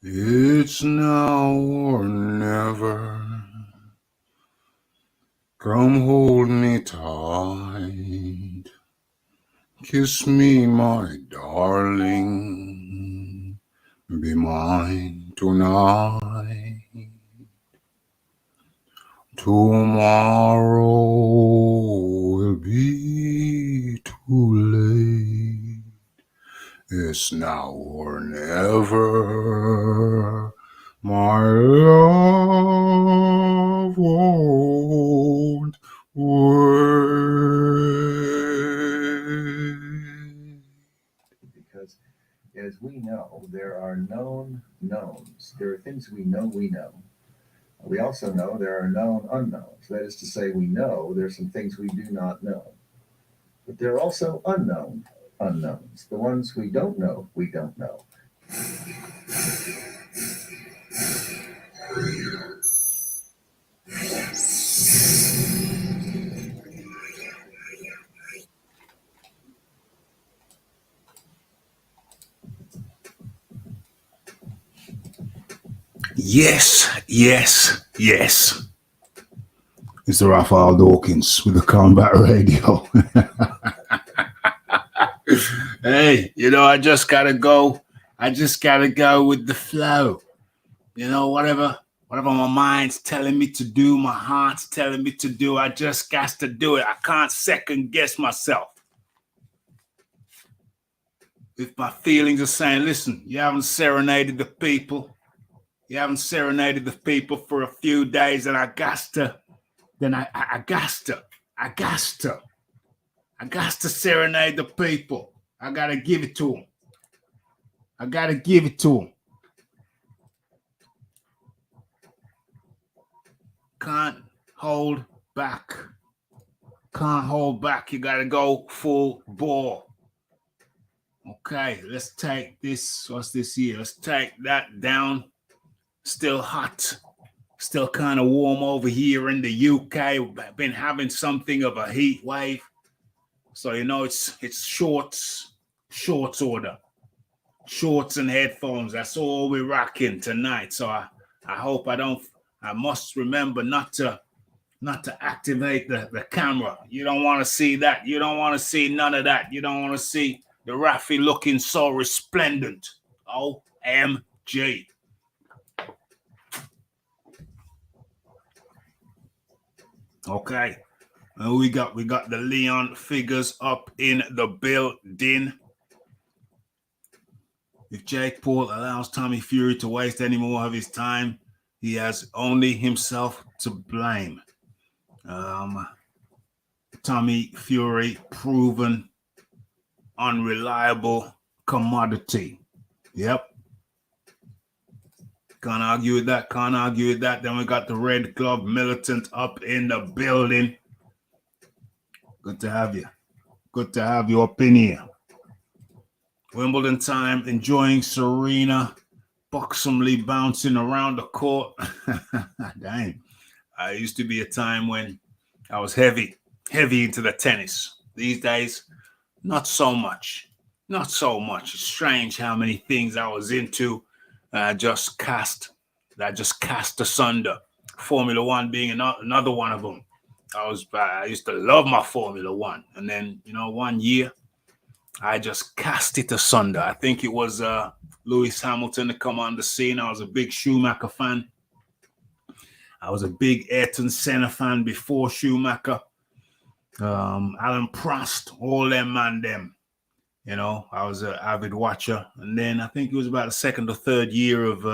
It's now or never. Come hold me tight. Kiss me, my darling. Be mine tonight. Tomorrow will be too late. It's now or never. My love won't wait. Because as we know, there are known knowns. There are things we know we know. We also know there are known unknowns. That is to say, we know there are some things we do not know. But there are also unknown unknowns. The ones we don't know, we don't know. Yes, yes, yes. It's the Raphael Dawkins with the Combat Radio. Hey, I just gotta go. I just gotta go with the flow. Whatever my mind's telling me to do, my heart's telling me to do, I just got to do it. I can't second guess myself. If my feelings are saying, listen, you haven't serenaded the people. You haven't serenaded the people for a few days, and I got to serenade the people. I got to give it to them. Can't hold back. You got to go full bore. Okay, let's take this. What's this here? Let's take that down. Still hot. Still kind of warm over here in the UK. Been having something of a heat wave. So, it's shorts order. Shorts and headphones. That's all we're rocking tonight. So I hope I must remember not to activate the camera. You don't want to see that. You don't want to see none of that. You don't want to see the Raphie looking so resplendent. OMG. Okay. And we got the Leon figures up in the building. If Jake Paul allows Tommy Fury to waste any more of his time, he has only himself to blame. Tommy Fury, proven unreliable commodity. Yep. Can't argue with that. Then we got the Red Glove Militant up in the building. Good to have you. Up in here. Wimbledon time, enjoying Serena buxomly bouncing around the court. Dang. It used to be a time when I was heavy into the tennis. These days, not so much. It's strange how many things I was into just cast asunder. Formula One being another one of them. I used to love my Formula One. And then, 1 year, I just cast it asunder. I think it was Lewis Hamilton to come on the scene. I was a big Schumacher fan. I was a big Ayrton Senna fan before Schumacher. Alan Prost, all them. I was an avid watcher. And then I think it was about the second or third year of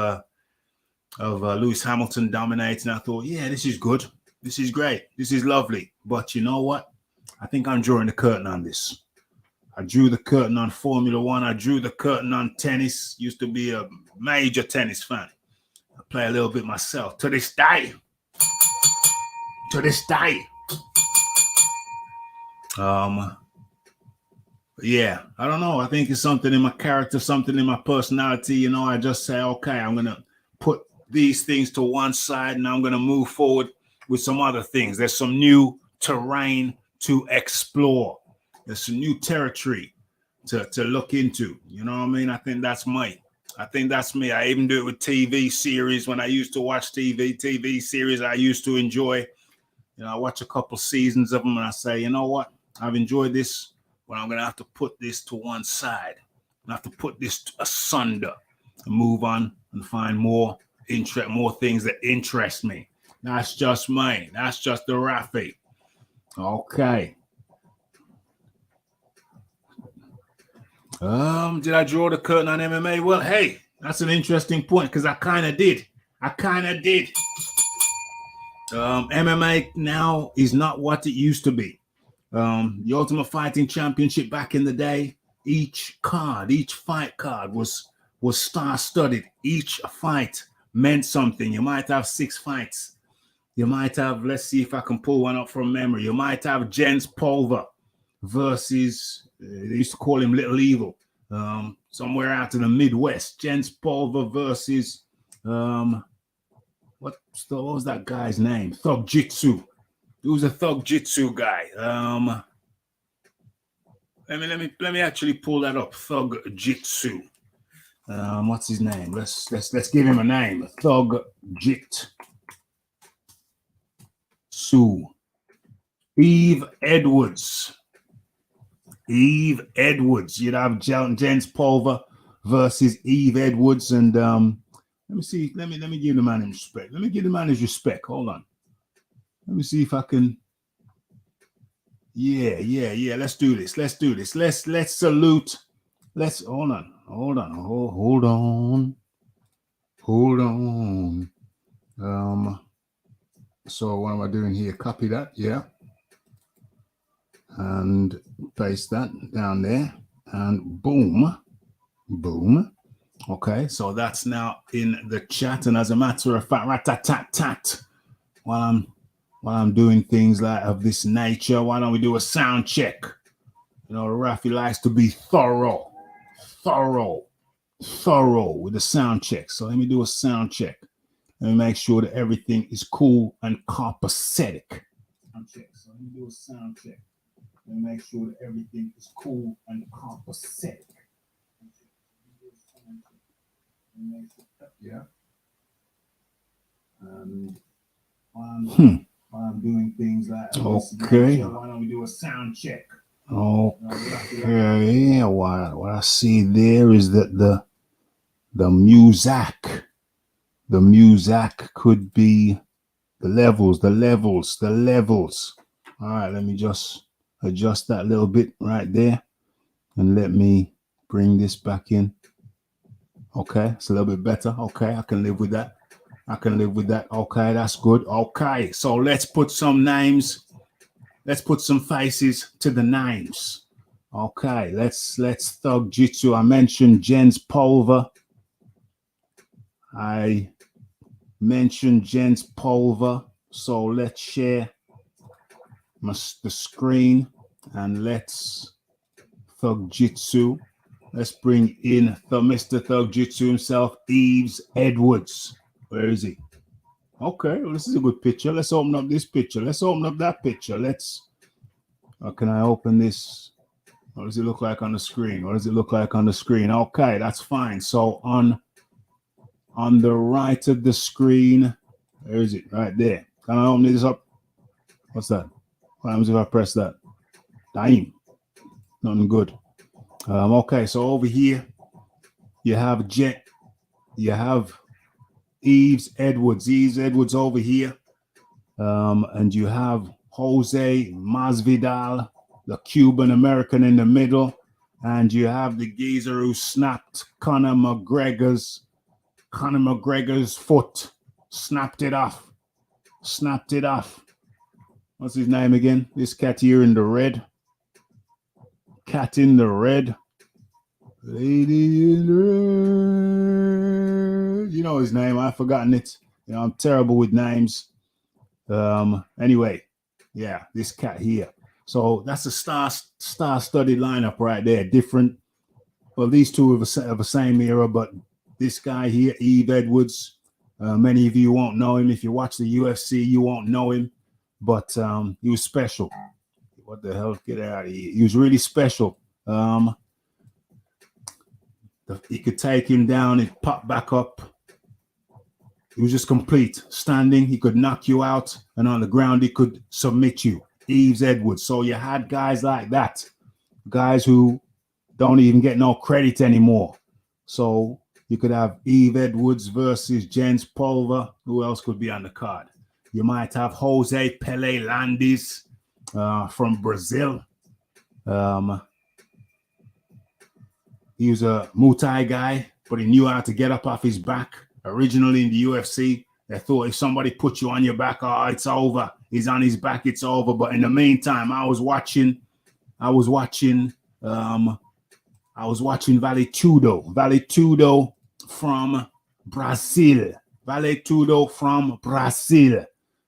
Lewis Hamilton dominating. I thought, yeah, this is good. This is great. This is lovely. But you know what? I think I'm drawing the curtain on this. I drew the curtain on Formula One. I drew the curtain on tennis. Used to be a major tennis fan. I play a little bit myself. To this day. Yeah, I don't know. I think it's something in my character, something in my personality. I just say, okay, I'm going to put these things to one side and I'm going to move forward with some other things. There's some new terrain to explore. There's some new territory to look into. You know what I mean? I think that's my I think that's me. I even do it with TV series. When I used to watch TV series I used to enjoy. You know, I watch a couple seasons of them and I say, you know what? I've enjoyed this, but I'm going to have to put this to one side. I have to put this asunder and move on and find more things that interest me. That's just mine. That's just the Raphie. Okay. Did I draw the curtain on MMA? Well, hey, that's an interesting point because I kind of did. MMA now is not what it used to be. The Ultimate Fighting Championship back in the day, each fight card was star-studded. Each fight meant something. You might have 6 fights. You might have, let's see if I can pull one up from memory. You might have Jens Pulver versus, they used to call him Little Evil, somewhere out in the Midwest. Jens Pulver versus, what was that guy's name? Thug Jitsu. He was a Thug Jitsu guy. Let me actually pull that up. Thug Jitsu. What's his name? Let's give him a name. Thug Jitsu. Eve Edwards. You'd have Jens Pulver versus Eve Edwards, and let me see. Let me give the man his respect. Hold on. Let me see if I can. Yeah. Let's do this. Let's salute. Hold on. So what am I doing here? Copy that. Yeah. And paste that down there. And boom. Okay. So that's now in the chat. And as a matter of fact, rat-tat-tat-tat. While I'm doing things like of this nature, why don't we do a sound check? You know, Raphie likes to be thorough with the sound check. So let me do a sound check. Let me make sure that everything is cool and copacetic. So let me do a sound check. Let me make sure that everything is cool and copacetic. Yeah. And while I'm doing things like okay. Why don't we do a sound check? Okay. What I see there is that the music could be the levels. All right, let me just adjust that a little bit right there, and let me bring this back in. Okay, it's a little bit better. Okay, I can live with that. Okay, that's good. Okay, so let's put some names. Let's put some faces to the names. Okay, let's Thug Jitsu. I mentioned Jens Pulver. So let's share the screen and let's Thug Jitsu. Let's bring in Mr. Thug Jitsu himself, Eves Edwards. Where is he? Okay, well, this is a good picture. Let's open up this picture. Let's open up that picture. Can I open this? What does it look like on the screen? Okay, that's fine. So on the right of the screen, where is it? Right there. Can I open this up? What's that? What happens if I press that? Damn. Nothing good. Okay, so over here, you have Eves Edwards over here. And you have Jose Masvidal, the Cuban American in the middle. And you have the geezer who snapped Conor McGregor's foot. Snapped it off. What's his name again? This cat here in the red. Lady in red. You know his name. I've forgotten it. You know, I'm terrible with names. Anyway, yeah, this cat here. So that's a star-studded lineup right there. Different. Well, these two of the same era, but this guy here, Eve Edwards. Many of you won't know him. If you watch the UFC, you won't know him. But he was special. What the hell? Get out of here. He was really special. The He could take him down, he'd pop back up. He was just complete. Standing, he could knock you out, and on the ground, he could submit you. Yves Edwards. So you had guys like that, guys who don't even get no credit anymore. So you could have Yves Edwards versus Jens Pulver. Who else could be on the card? You might have Jose Pele Landis from Brazil. He was a Muay Thai guy, but he knew how to get up off his back. Originally in the UFC, they thought if somebody put you on your back, oh, it's over. He's on his back, it's over. But in the meantime, I was watching Vale Tudo from Brazil.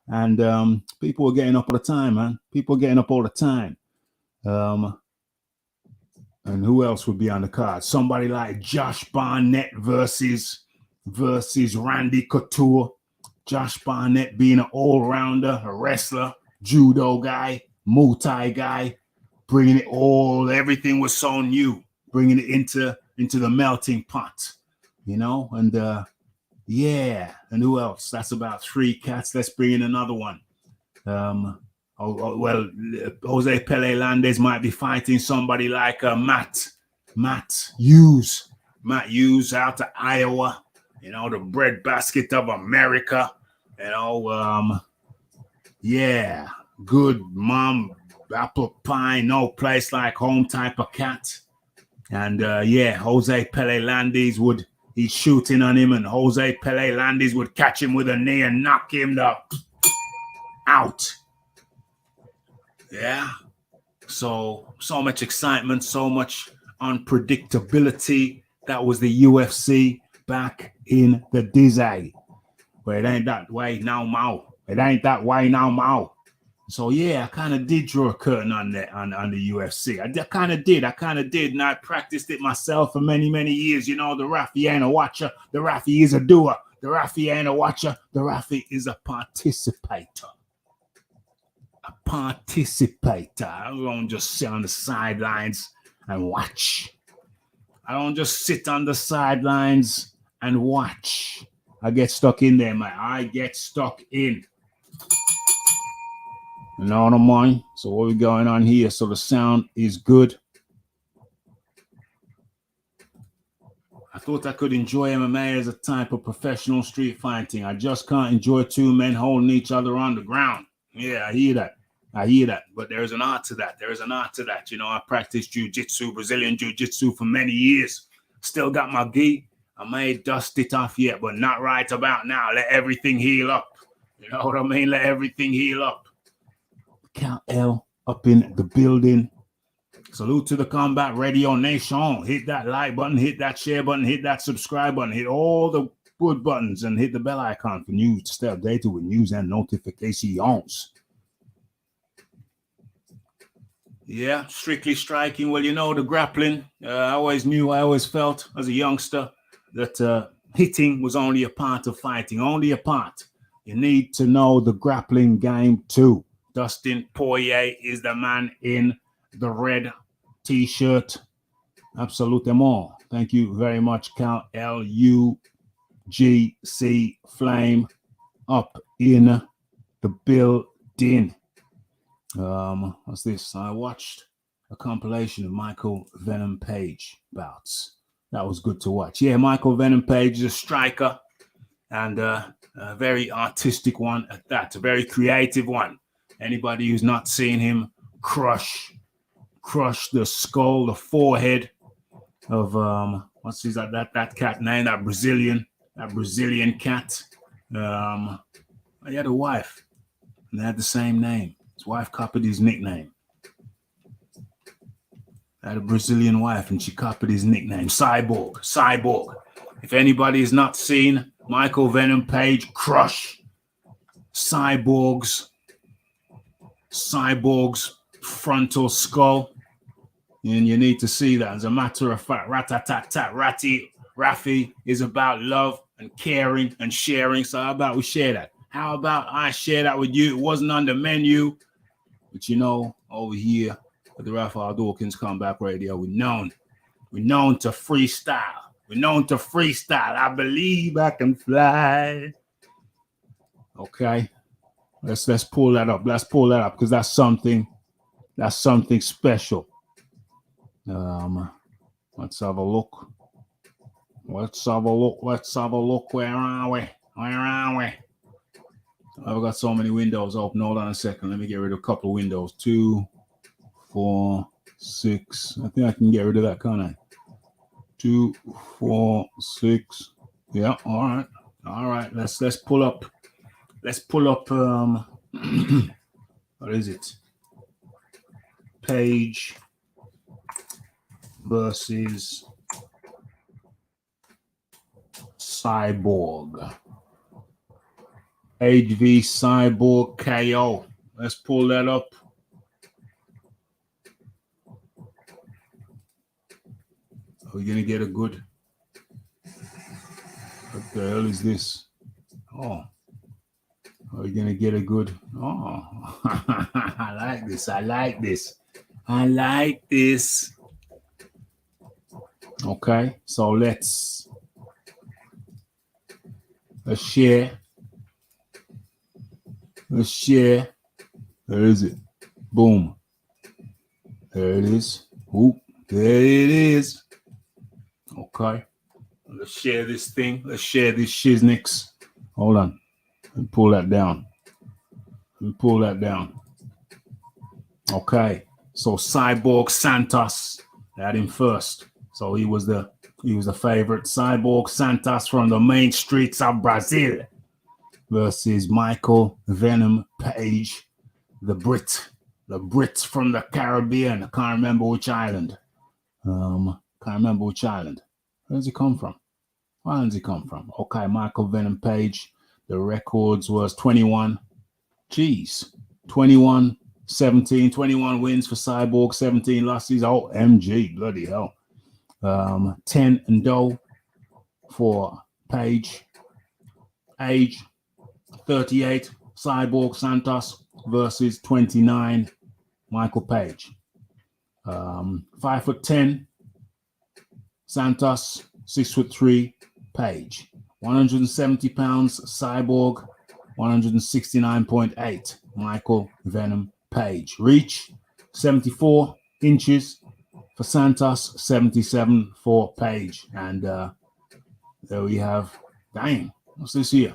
And people were getting up all the time, man. People getting up all the time. And who else would be on the card? Somebody like Josh Barnett versus Randy Couture. Josh Barnett being an all-rounder, a wrestler, judo guy, Muay Thai guy, bringing it all. Everything was so new, bringing it into the melting pot, you know. And yeah, and who else? That's about 3 cats. Let's bring in another one. Well, Jose Pele Landis might be fighting somebody like Matt Hughes. Matt Hughes out of Iowa, you know, the breadbasket of America, you know. Yeah, good mom, apple pie, no place like home type of cat. And yeah, Jose Pele Landis he's shooting on him, and Jose Pele Landis would catch him with a knee and knock him out. Yeah. So much excitement, so much unpredictability. That was the UFC back in the day. But it ain't that way now, Mao. It ain't that way now, Mao. So yeah, I kind of did draw a curtain on the UFC. I kind of did, and I practiced it myself for many, many years. You know, the Raphie ain't a watcher. The Raphie is a doer. The Raphie ain't a watcher. The Raphie is a participator. I don't just sit on the sidelines and watch. I don't just sit on the sidelines and watch. I get stuck in there, man. I get stuck in. You know what I mean? So what we going on here? So the sound is good. I thought I could enjoy MMA as a type of professional street fighting. I just can't enjoy 2 men holding each other on the ground. Yeah, I hear that. But there's an art to that. You know, I practiced jiu-jitsu, Brazilian jiu-jitsu for many years. Still got my gi. I may dust it off yet, but not right about now. Let everything heal up. You know what I mean? Let everything heal up. Count L up in the building. Salute to the Combat Radio Nation. Hit that like button, hit that share button, hit that subscribe button, hit all the good buttons, and hit the bell icon for news to stay updated with news and notifications. Yeah, strictly striking. Well, you know, the grappling, I always felt as a youngster that hitting was only a part of fighting, only a part. You need to know the grappling game too. Dustin Poirier is the man in the red t-shirt. Absolutement. Thank you very much, Cal LUGC Flame up in the building. What's this? I watched a compilation of Michael Venom Page bouts. That was good to watch. Yeah, Michael Venom Page is a striker, and a very artistic one at that, a very creative one. Anybody who's not seen him crush the skull, the forehead of what's his that cat name? That Brazilian cat. He had a wife, and they had the same name. His wife copied his nickname. I had a Brazilian wife, and she copied his nickname. Cyborg. If anybody has not seen Michael Venom Page crush Cyborg's frontal skull, and you need to see that. As a matter of fact, Raphie is about love and caring and sharing. So how about we share that? How about I share that with you? It wasn't on the menu, but you know, over here at the Raphael Dawkins Comeback Radio, we're known to freestyle. We're known to freestyle. I believe I can fly. Okay. Let's pull that up. Let's pull that up because that's something special. Let's have a look. Let's have a look. Where are we? I've got so many windows open. Hold on a second. Let me get rid of a couple of windows. 2, 4, 6. I think I can get rid of that, can't I? 2, 4, 6. Yeah. All right. Let's pull up. What is it? Page versus Cyborg. Page v Cyborg KO. Let's pull that up. Are we gonna get a good? What the hell is this? Oh, are we gonna get a good? Oh, I like this. Okay, so let's share. There is it. Boom. There it is. Oop. There it is. Okay. Let's share this thing. Let's share these shiznix. Hold on. Let me pull that down. Okay. So Cyborg Santos. Had him first. So he was the favorite. Cyborg Santos from the main streets of Brazil versus Michael Venom Page, the Brit from the Caribbean. I can't remember which island. Where does he come from? Where does he come from? Okay, Michael Venom Page. The records was 21. 21, 17, 21 wins for Cyborg, 17 losses. Oh, MG, bloody hell. 10-0 for Page. Age 38, Cyborg Santos versus 29, Michael Page. 5'10", Santos, 6'3", Page. 170 pounds, Cyborg. 169.8, Michael Venom Page. Reach 74 inches for Santos, 77 for Page. And there we have, dang, what's this here?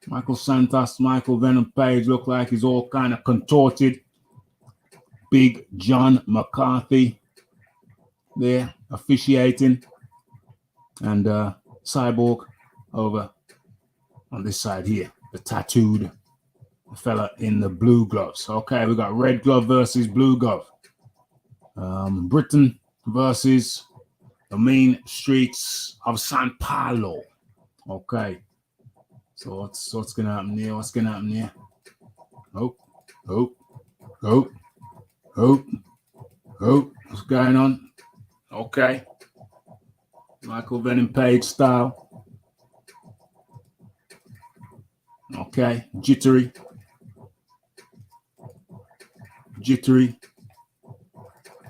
Michael Santos, Michael Venom Page look like he's all kind of contorted. Big John McCarthy there officiating. And Cyborg over on this side here. The tattooed fella in the blue gloves. Okay, we got red glove versus blue glove. Britain versus the main streets of Sao Paulo. Okay, so what's gonna happen here? What's going on? Okay, Michael Venom Page style. Okay, jittery,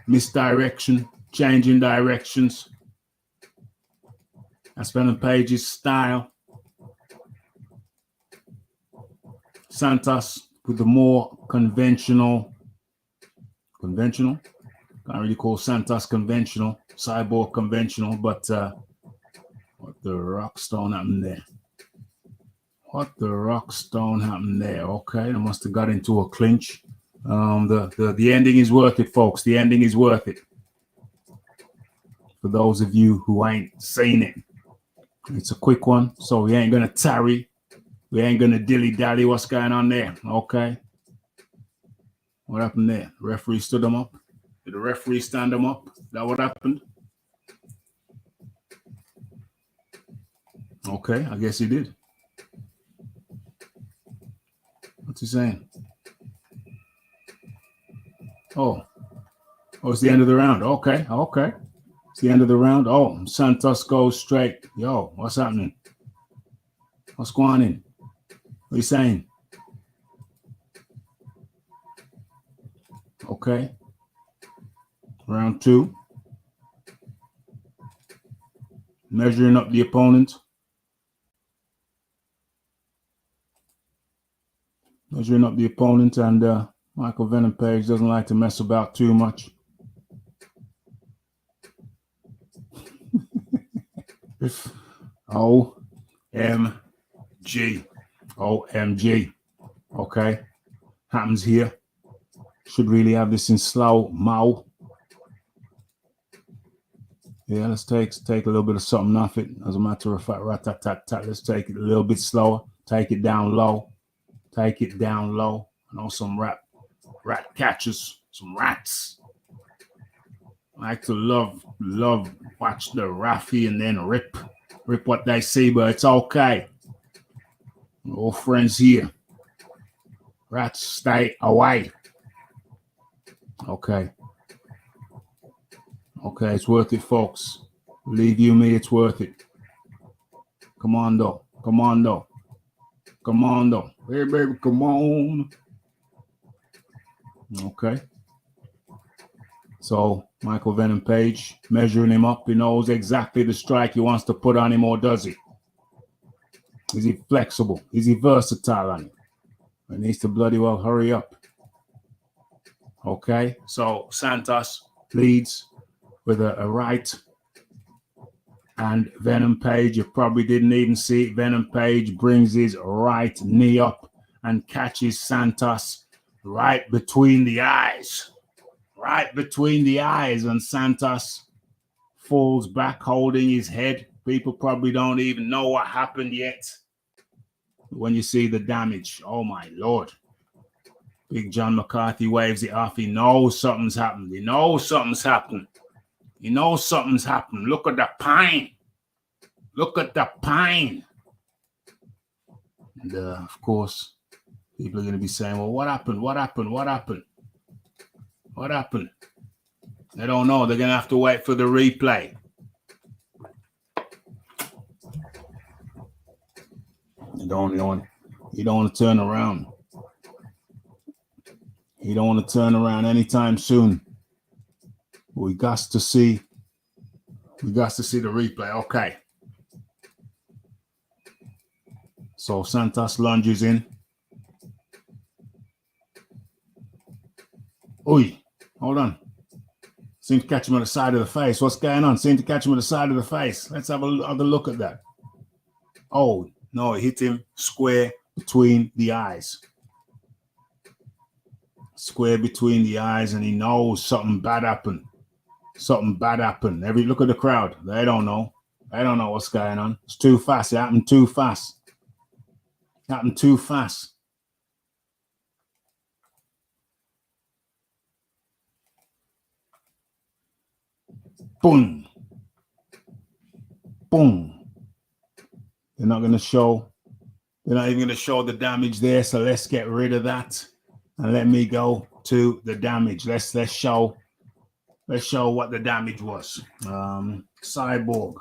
misdirection, changing directions. That's Venom Page's style. Santos with the more conventional. Can't really call Santos conventional. Cyborg conventional, but what the rockstone happened there? Okay, I must have got into a clinch. The ending is worth it, folks. The ending is worth it. For those of you who ain't seen it, it's a quick one, so we ain't gonna tarry. We ain't gonna dilly-dally. What's going on there? Okay. What happened there? The referee stood them up. Did the referee stand them up? Is that what happened? Okay, I guess he did. What's he saying? Oh, it's the end of the round. Okay. It's the end of the round. Oh, Santos goes straight. Yo, what's happening? What's going on? What are you saying? Okay. Round 2. Measuring up the opponent. Measuring up the opponent, and Michael Venom Page doesn't like to mess about too much. OMG. OMG. Okay. Happens here. Should really have this in slow mo. Yeah, let's take a little bit of something off it. As a matter of fact, rat-tat-tat-tat. Let's take it a little bit slower. Take it down low. Take it down low. I know some rat catchers, some rats. I like to love watch the Raphie and then rip what they say, but it's okay. All friends here. Rats, stay away. Okay. Okay, it's worth it, folks. Believe you me, it's worth it. Come on, though. Come on, though. Come on, though. Hey, baby, come on. Okay. So, Michael Venom Page, measuring him up. He knows exactly the strike he wants to put on him, or does he? Is he flexible? Is he versatile on him? He needs to bloody well hurry up. Okay. So, Santos leads with a right, and Venom Page, you probably didn't even see it. Venom Page brings his right knee up and catches Santos right between the eyes. Right between the eyes, and Santos falls back holding his head. People probably don't even know what happened yet. When you see the damage, oh my Lord. Big John McCarthy waves it off. He knows something's happened. He knows something's happened. He knows something's happened. Look at the pain. Look at the pain. And of course, people are going to be saying, well, what happened? What happened? What happened? What happened? They don't know. They're going to have to wait for the replay. You don't want to turn around. You don't want to turn around anytime soon. We got to see the replay. Okay. So Santos lunges in. Oi, hold on. Seem to catch him on the side of the face. What's going on? Seem to catch him on the side of the face. Let's have another look at that. Oh, no, it hit him square between the eyes. Square between the eyes, and he knows something bad happened. Something bad happened. Look at the crowd. They don't know. They don't know what's going on. It's too fast. It happened too fast. It happened too fast. Boom. Boom. They're not even going to show the damage there. So let's get rid of that. And let me go to the damage. Let's show what the damage was. Cyborg.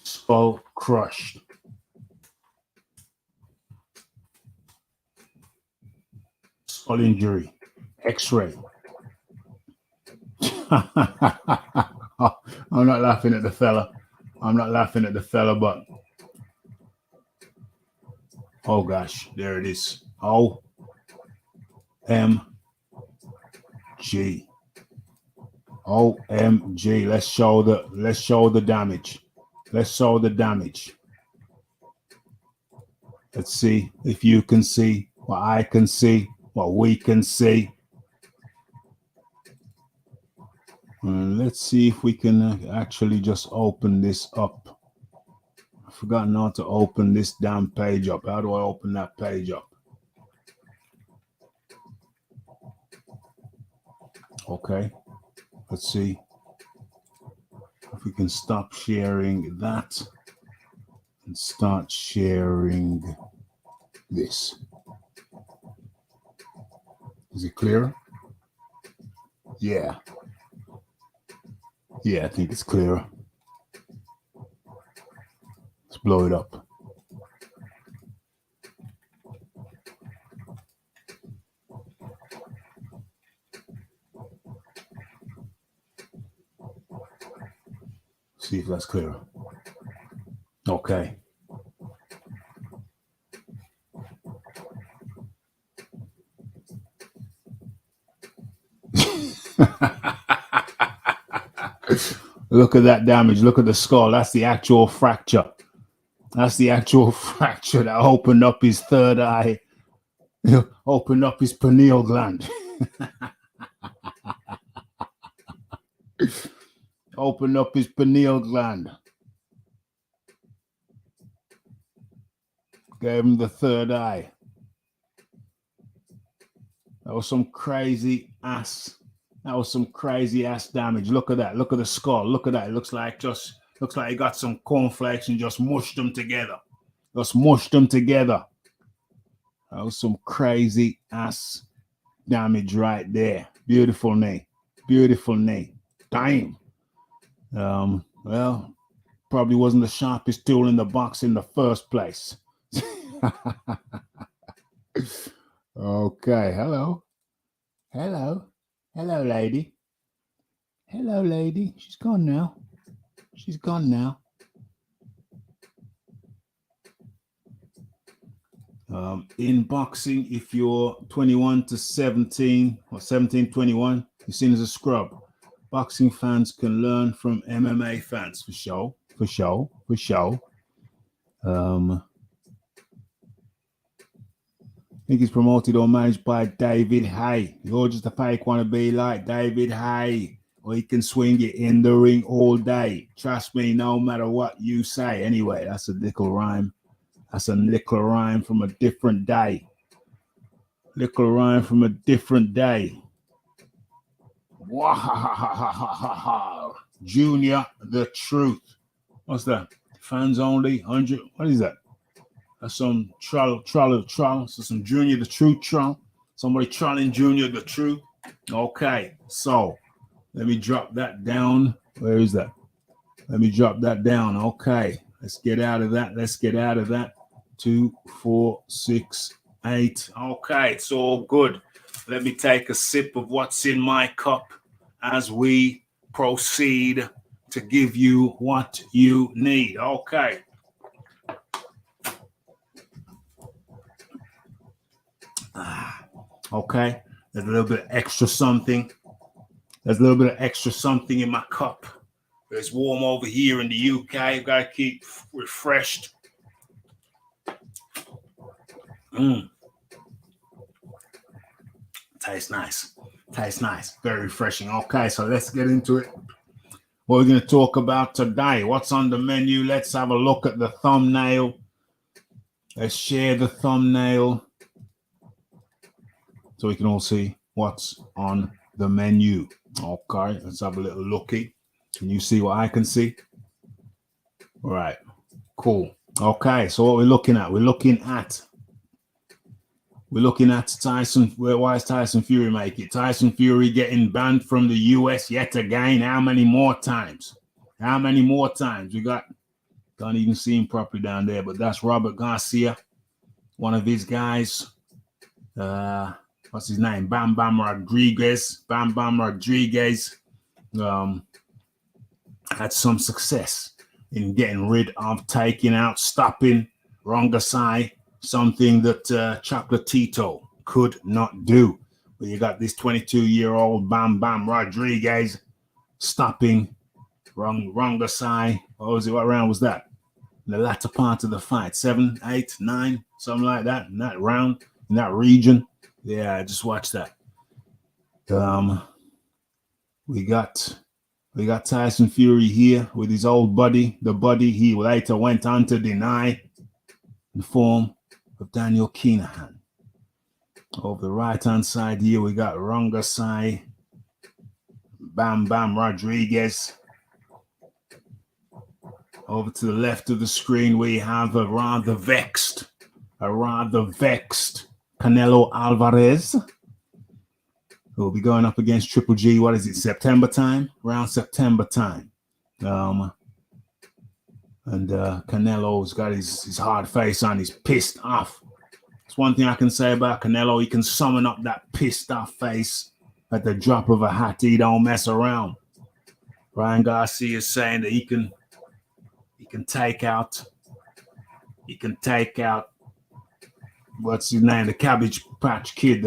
Skull crushed. Skull injury. X-ray. I'm not laughing at the fella. But oh gosh, there it is. OMG. OMG. Let's show the damage. Let's show the damage. Let's see if you can see what I can see, what we can see. And let's see if we can actually just open this up. I've forgotten how to open this damn page up. How do I open that page up? Okay. Let's see if we can stop sharing that and start sharing this. Is it clear? Yeah. Yeah, I think it's clearer. Let's blow it up. See if that's clearer. Okay. Look at that damage. Look at the skull. That's the actual fracture. That's the actual fracture that opened up his third eye, opened up his pineal gland. Opened up his pineal gland. Gave him the third eye. That was some crazy ass. That was some crazy ass damage. Look at that. Look at the skull. Look at that. It looks like he got some cornflakes and just mushed them together. Just mushed them together. That was some crazy ass damage right there. Beautiful knee. Beautiful knee. Damn. Well, probably wasn't the sharpest tool in the box in the first place. Okay. Hello. Hello. Hello, lady. Hello, lady. She's gone now. She's gone now. In boxing, if you're 21 to 17 or 17-21, you're seen as a scrub. Boxing fans can learn from MMA fans for sure. For sure. For sure. I think he's promoted or managed by David Hay. You're just a fake wannabe like David Hay. Or he can swing it in the ring all day. Trust me, no matter what you say. Anyway, that's a nickel rhyme. That's a nickel rhyme from a different day. Nickel rhyme from a different day. Wow. Junior, the truth. What's that? Fans only, 100. What is that? That's some troll. So some Junior the Truth troll. Somebody trolling Junior the Truth. Okay, so let me drop that down. Where is that? Let me drop that down. Okay, let's get out of that. Let's get out of that. 2, 4, 6, 8. Okay, it's all good. Let me take a sip of what's in my cup as we proceed to give you what you need. Okay. Okay, there's a little bit of extra something. There's a little bit of extra something in my cup. It's warm over here in the UK. You've got to keep refreshed. Tastes nice. Tastes nice. Very refreshing. Okay, so let's get into it. What we're going to talk about today. What's on the menu? Let's have a look at the thumbnail. Let's share the thumbnail so we can all see what's on the menu. Okay, let's have a little looky. Can you see what I can see? All right, cool. Okay, so what we're looking at? We're looking at Tyson. Why is Tyson Fury make it? Tyson Fury getting banned from the US yet again. How many more times? How many more times? We got, can't even see him properly down there, but that's Robert Garcia, one of his guys. What's his name? Bam Bam Rodriguez. Bam Bam Rodriguez had some success in getting rid of, taking out, stopping Rongasai, something that Chocolatito could not do. But you got this 22-year-old Bam Bam Rodriguez stopping Rongasai. What round was that? In the latter part of the fight, 7, 8, 9, something like that, in that round, in that region. Yeah, I just watched that. We got Tyson Fury here with his old buddy, the buddy he later went on to deny, in the form of Daniel Kinahan. Over the right-hand side here, we got Rongasai, Bam Bam Rodriguez. Over to the left of the screen, we have a rather vexed Canelo Alvarez, who will be going up against Triple G. What is it, September time? Around September time. And Canelo's got his hard face on. He's pissed off. It's one thing I can say about Canelo. He can summon up that pissed off face at the drop of a hat. He don't mess around. Ryan Garcia is saying that he can take out what's his name, the Cabbage Patch Kid,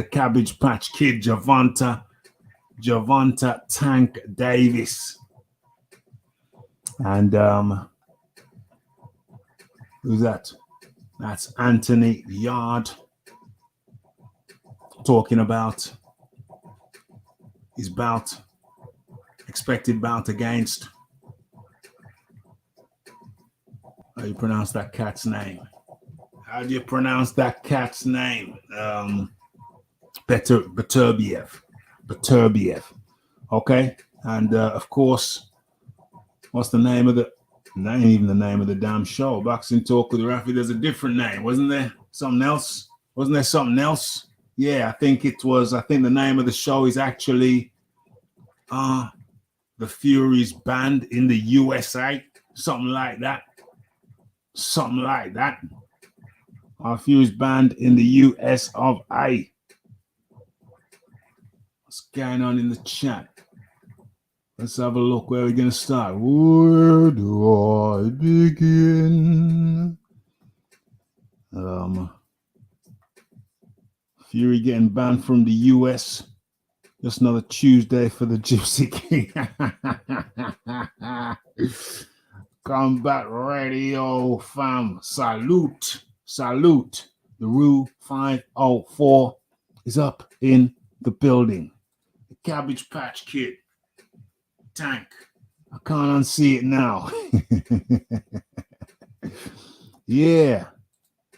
Javonta Tank Davis. And who's that? That's Anthony Yard talking about his expected bout against, how do you pronounce that cat's name? Beterbiev. Okay. And of course, what's the name of the damn show? Boxing Talk with Raphie. There's a different name, wasn't there? Something else? Wasn't there something else? Yeah, I think the name of the show is actually The Fury's Band in the USA. Something like that. Our Fury's Band in the US of A. What's going on in the chat? Let's have a look. Where are we going to start? Where do I begin? Fury getting banned from the US. Just another Tuesday for the Gypsy King. Combat Radio, fam. Salute. The Rue 504 is up in the building. The Cabbage Patch Kid. Tank. I can't unsee it now. Yeah.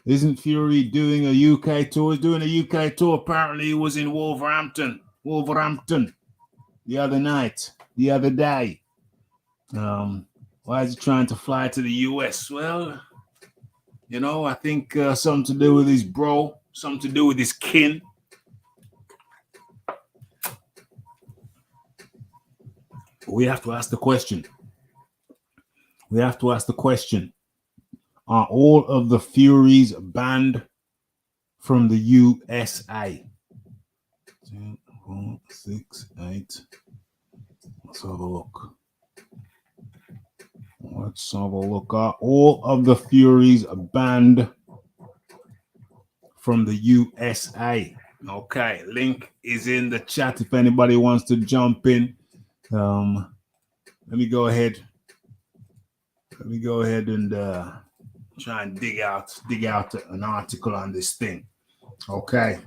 Isn't Fury doing a UK tour? He's doing a UK tour. Apparently he was in Wolverhampton the other day. Why is he trying to fly to the US? Well, I think something to do with his bro, something to do with his kin. We have to ask the question. Are all of the Furies banned from the USA? 2, 4, 6, 8. Let's have a look. Are all of the Furies banned from the USA? Okay, link is in the chat if anybody wants to jump in. Let me go ahead and try and dig out an article on this thing. Okay.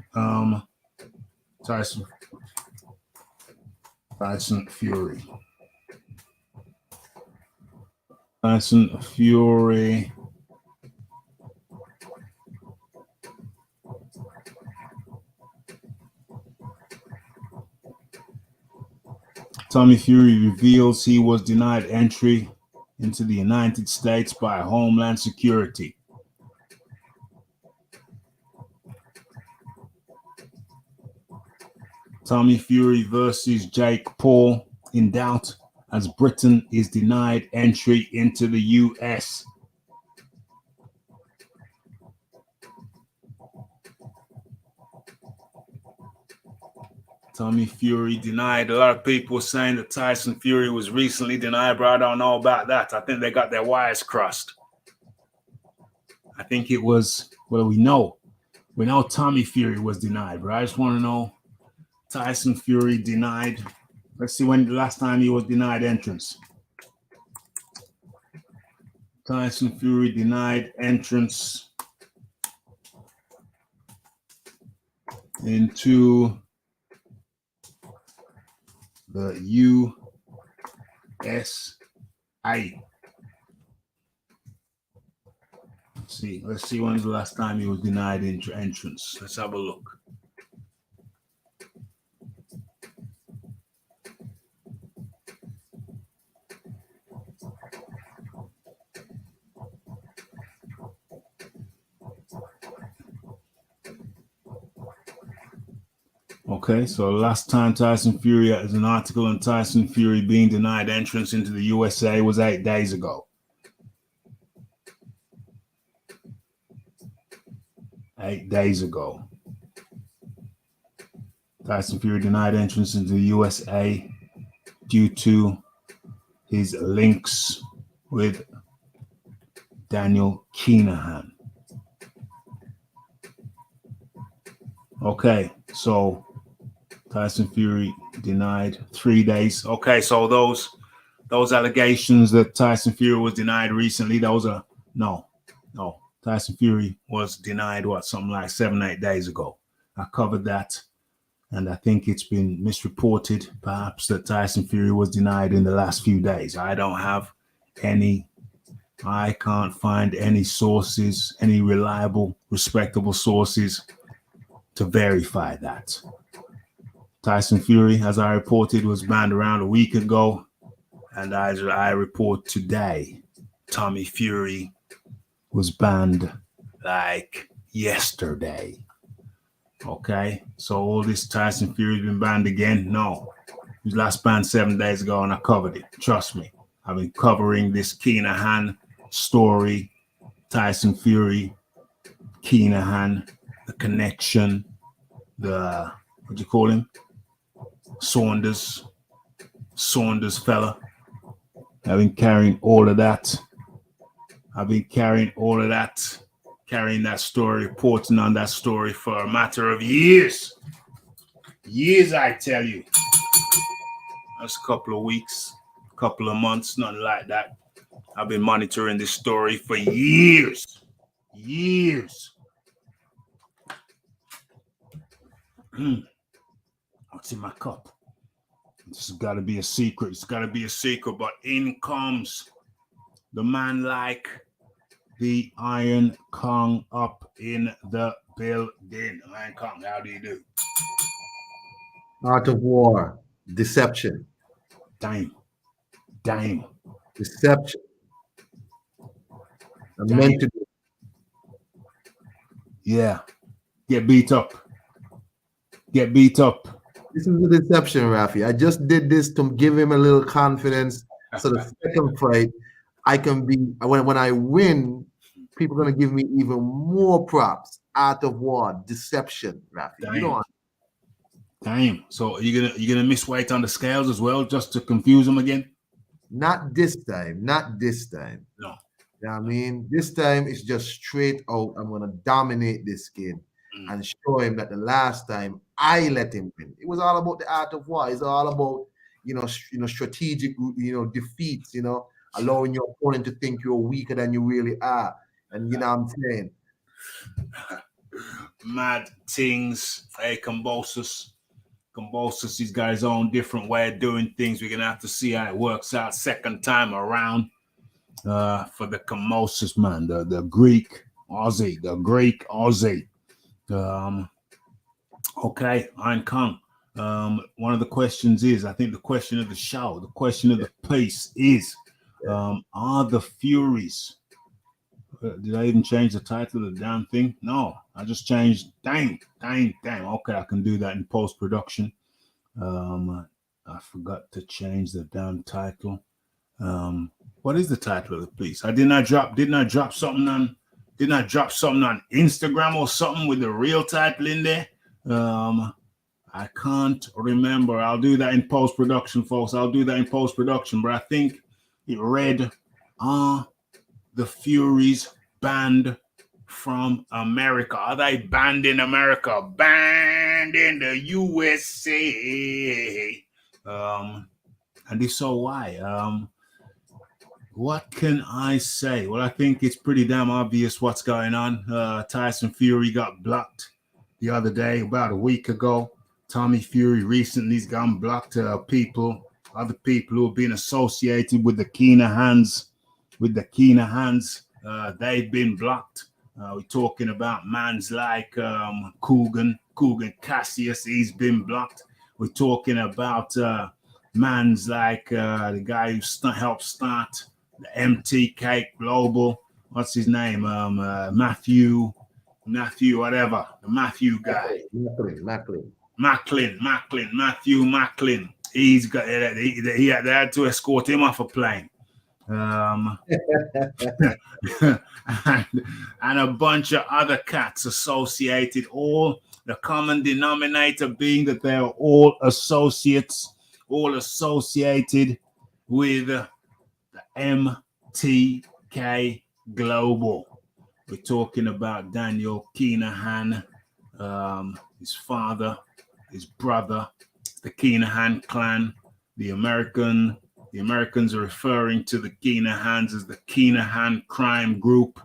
Tyson Fury. Tommy Fury reveals he was denied entry into the United States by Homeland Security. Tommy Fury versus Jake Paul in doubt as Britain is denied entry into the US. Tommy Fury denied. A lot of people saying that Tyson Fury was recently denied, but I don't know about that. I think they got their wires crossed. I think it was, well, we know Tommy Fury was denied, but I just want to know Tyson Fury denied. Let's see when the last time he was denied entrance. Tyson Fury denied entrance into the USA. Let's see when's the last time he was denied entrance. Let's have a look. Okay, so last time Tyson Fury, as an article on Tyson Fury being denied entrance into the USA was 8 days ago. 8 days ago. Tyson Fury denied entrance into the USA due to his links with Daniel Kinahan. Okay, so Tyson Fury denied 3 days. Okay, so those allegations that Tyson Fury was denied recently, those are no. Tyson Fury was denied something like 7-8 days ago. I covered that, and I think it's been misreported, perhaps, that Tyson Fury was denied in the last few days. I can't find any sources, any reliable, respectable sources to verify that. Tyson Fury, as I reported, was banned around a week ago. And as I report today, Tommy Fury was banned like yesterday. Okay, so all this Tyson Fury's been banned again? No. He was last banned 7 days ago, and I covered it. Trust me. I've been covering this Kinahan story, Tyson Fury, Kinahan, the connection, what do you call him? Saunders fella. I've been carrying all of that. Carrying that story, reporting on that story for a matter of years. Years, I tell you. That's a couple of weeks, a couple of months, nothing like that. I've been monitoring this story for years. What's in my cup? This has got to be a secret. It's got to be a secret. But in comes the man like the Iron Kong up in the building. Iron Kong, how do you do? Art of war, deception. Damn. Deception. I'm meant to be. Yeah. Get beat up. This is the deception, Raphie. I just did this to give him a little confidence. So the second fight, I can be when I win, people are gonna give me even more props. Art of war, deception, Raphie. Damn. You know what? Damn. So are you gonna miss weight on the scales as well, just to confuse them again? Not this time. No. You know what I mean? This time it's just straight out. I'm gonna dominate this kid and show him that the last time I let him win. It was all about the art of war. It's all about strategic defeats. Allowing your opponent to think you're weaker than you really are. And you know what I'm saying? Mad things. Hey, Convulsus, he's got his own different way of doing things. We're gonna have to see how it works out second time around. For the Convulsus man, the Greek Aussie. Okay, Iron Kong. One of the questions is, I think the question of the show, the question of the piece is, are the Furies? Did I even change the title of the damn thing? No, I just changed. Dang. Okay, I can do that in post-production. I forgot to change the damn title. What is the title of the piece? Didn't I drop something on Instagram or something with the real title in there? I can't remember. I'll do that in post-production, folks. But I think it read, the Furies banned from America. Are they banned in America? Banned in the USA. And if so, why? What can I say? Well, I think it's pretty damn obvious what's going on. Tyson Fury got blocked the other day, about a week ago. Tommy Fury recently's gone blocked. Other people who have been associated with the Kinahans, they've been blocked. We're talking about mans like Coogan Cassius, he's been blocked. We're talking about mans like the guy who helped start the MT Cake Global. What's his name? Matthew, whatever. The Matthew guy. Matthew Macklin. He's got. They had to escort him off a plane. And a bunch of other cats associated. All the common denominator being that they're all associated with MTK Global. We're talking about Daniel Kinahan, his father, his brother, the Kinahan clan. The Americans are referring to the Kinahans as the Kinahan crime group,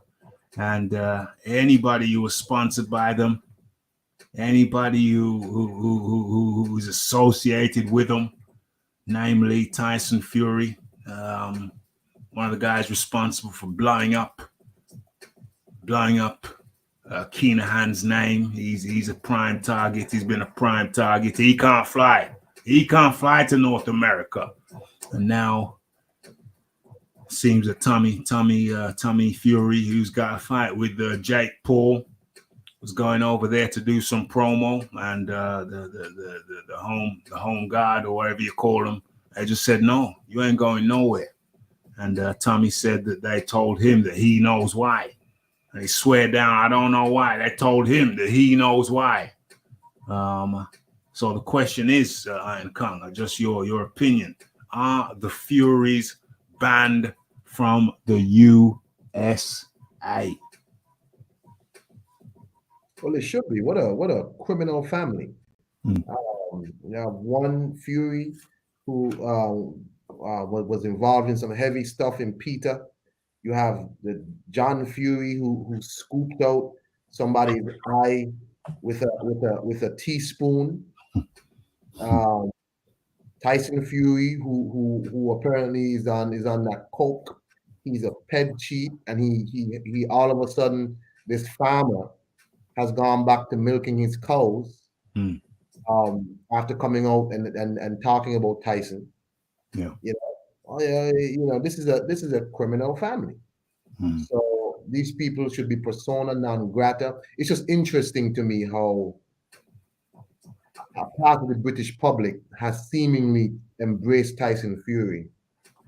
and anybody who was sponsored by them, anybody who's associated with them, namely Tyson Fury, one of the guys responsible for blowing up Kinahan's name. He's a prime target. He's been a prime target. He can't fly. He can't fly to North America. And now seems that Tommy Fury, who's got a fight with Jake Paul, was going over there to do some promo, and the home guard, or whatever you call them, they just said, no, you ain't going nowhere. And Tommy said that they told him that he knows why. And he swear down, I don't know why. They told him that he knows why. So the question is, Iron Kong, just your opinion. Are the Furies banned from the USA? Well, it should be. What a criminal family. You have one Fury who was involved in some heavy stuff in Peter. You have the John Fury who scooped out somebody's eye with a teaspoon. Tyson Fury, who apparently is on that coke. He's a ped cheat, and he all of a sudden, this farmer has gone back to milking his cows after coming out and talking about Tyson. Yeah. This is a criminal family. So these people should be persona non grata. It's just interesting to me how a part of the British public has seemingly embraced Tyson Fury,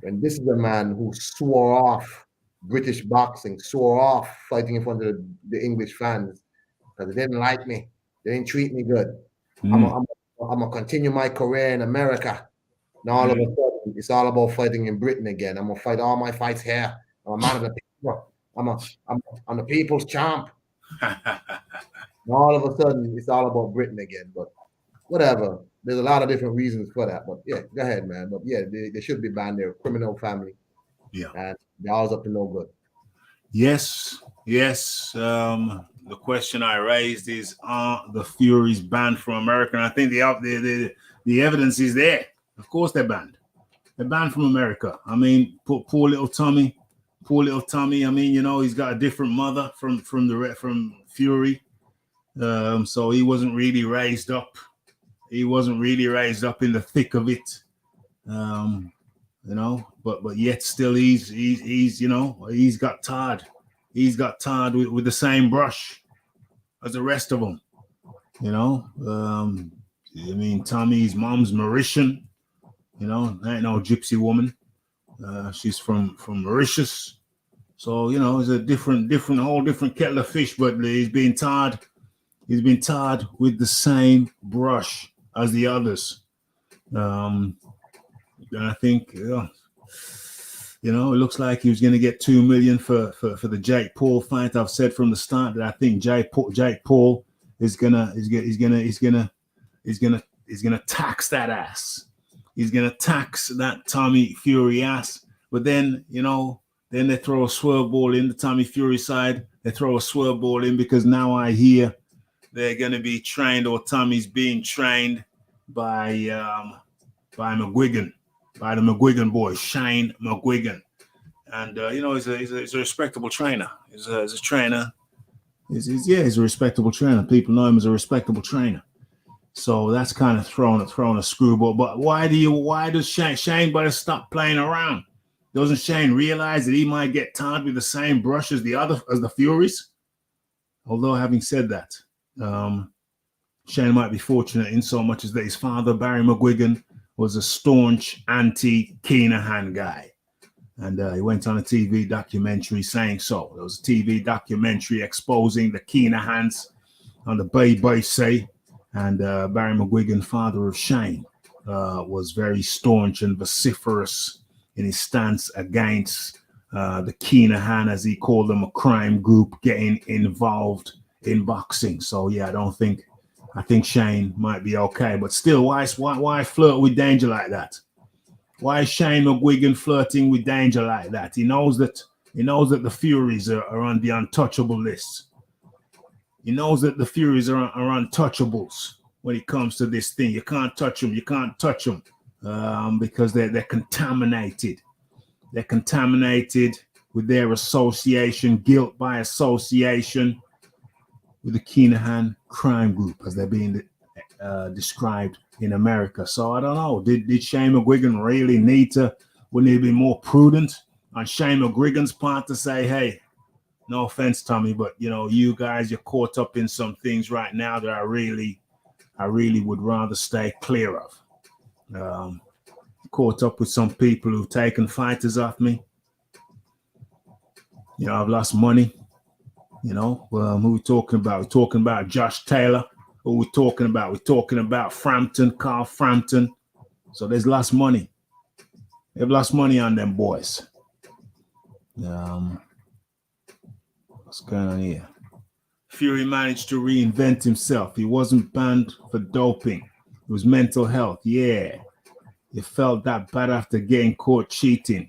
and this is a man who swore off British boxing, swore off fighting in front of the English fans because they didn't like me, they didn't treat me good. I'm gonna continue my career in America. Now all of a sudden, it's all about fighting in Britain again. I'm gonna fight all my fights here. I'm a man of the people. I'm the people's champ. Now all of a sudden, it's all about Britain again. But whatever. There's a lot of different reasons for that. But yeah, go ahead, man. But yeah, they should be banned. They're a criminal family. Yeah. And they're always up to no good. Yes. The question I raised is, are the Furies banned from America? And I think the evidence is there. Of course they're banned. They're banned from America. I mean, poor little Tommy. I mean, he's got a different mother from Fury. So he wasn't really raised up. He wasn't really raised up in the thick of it. But yet still he's got tarred. He's got tarred with the same brush as the rest of them. I mean, Tommy's mom's Mauritian. Ain't no gypsy woman. She's from Mauritius. So, it's a whole different kettle of fish, but he's been tarred with the same brush as the others. And I think, it looks like he was going to get $2 million for the Jake Paul fight. I've said from the start that I think Jake Paul is gonna tax that ass. He's gonna tax that Tommy Fury ass. But then, then they throw a swerve ball in the Tommy Fury side. They throw a swerve ball in because now I hear they're gonna be trained, or Tommy's being trained by McGuigan, by the McGuigan boy, Shane McGuigan. And he's a respectable trainer. He's a trainer. He's a respectable trainer. People know him as a respectable trainer. So that's kind of throwing a screwball. But why does Shane better stop playing around? Doesn't Shane realize that he might get tarred with the same brush as the Furies? Although having said that, Shane might be fortunate in so much as that his father, Barry McGuigan, was a staunch anti-Kinahan guy. And he went on a TV documentary saying so. There was a TV documentary exposing the Kinahans on the BBC. And Barry McGuigan, father of Shane, was very staunch and vociferous in his stance against the Keenahan, as he called them, a crime group getting involved in boxing. So yeah, I think Shane might be okay, but still, why flirt with danger like that? Why is Shane McGuigan flirting with danger like that? He knows that the Furies are on the untouchable list. He knows that the Furies are untouchables when it comes to this thing. You can't touch them. You can't touch them because they're contaminated. They're contaminated with their association, guilt by association with the Keenahan crime group, as they're being described in America. So I don't know. Did Shane McGuigan really wouldn't he be more prudent on Shane McGuigan's part to say, hey, no offense, Tommy, but you guys, you're caught up in some things right now that I really would rather stay clear of. Caught up with some people who've taken fighters off me. I've lost money. Who we talking about? We're talking about Josh Taylor. Who we talking about? We're talking about Carl Frampton. So there's lost money. They've lost money on them boys. What's going on here? Fury managed to reinvent himself. He wasn't banned for doping. It was mental health. Yeah. He felt that bad after getting caught cheating.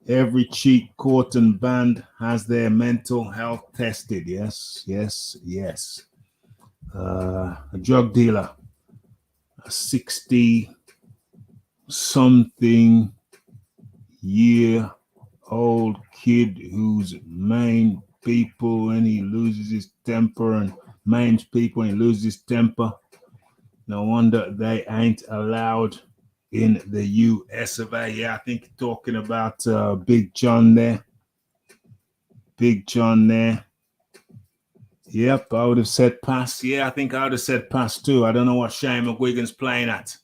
Every cheat caught and banned has their mental health tested. Yes. A drug dealer, a 60-something-year-old kid whose main people and he loses his temper and maims people and he loses his temper. No wonder they ain't allowed in the US of A. Yeah, I think talking about Big John there. Yep, I would have said pass. Yeah, I think I would have said pass too. I don't know what Shane McGuigan's playing at.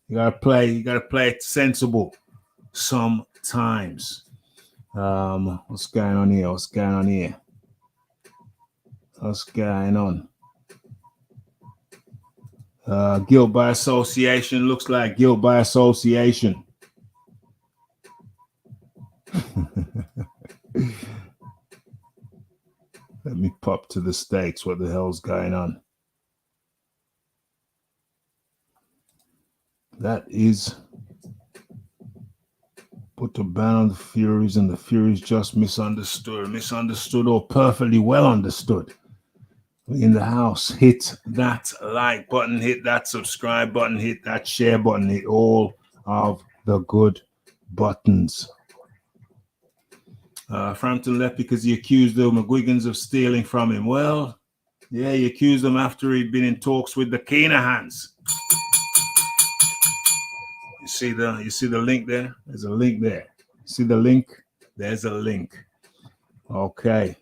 You gotta play it sensible sometimes. What's going on here? What's going on? Guilt by association. Looks like guilt by association. Let me pop to the States. What the hell's going on? That is put a ban on the Furies, and the Furies just misunderstood or perfectly well understood. In the house, hit that like button, hit that subscribe button, hit that share button, hit all of the good buttons. Frampton left because he accused the McGuigans of stealing from him. Well, yeah, he accused them after he'd been in talks with the Keenahans. You see the link there? There's a link there. See the link? There's a link. Okay.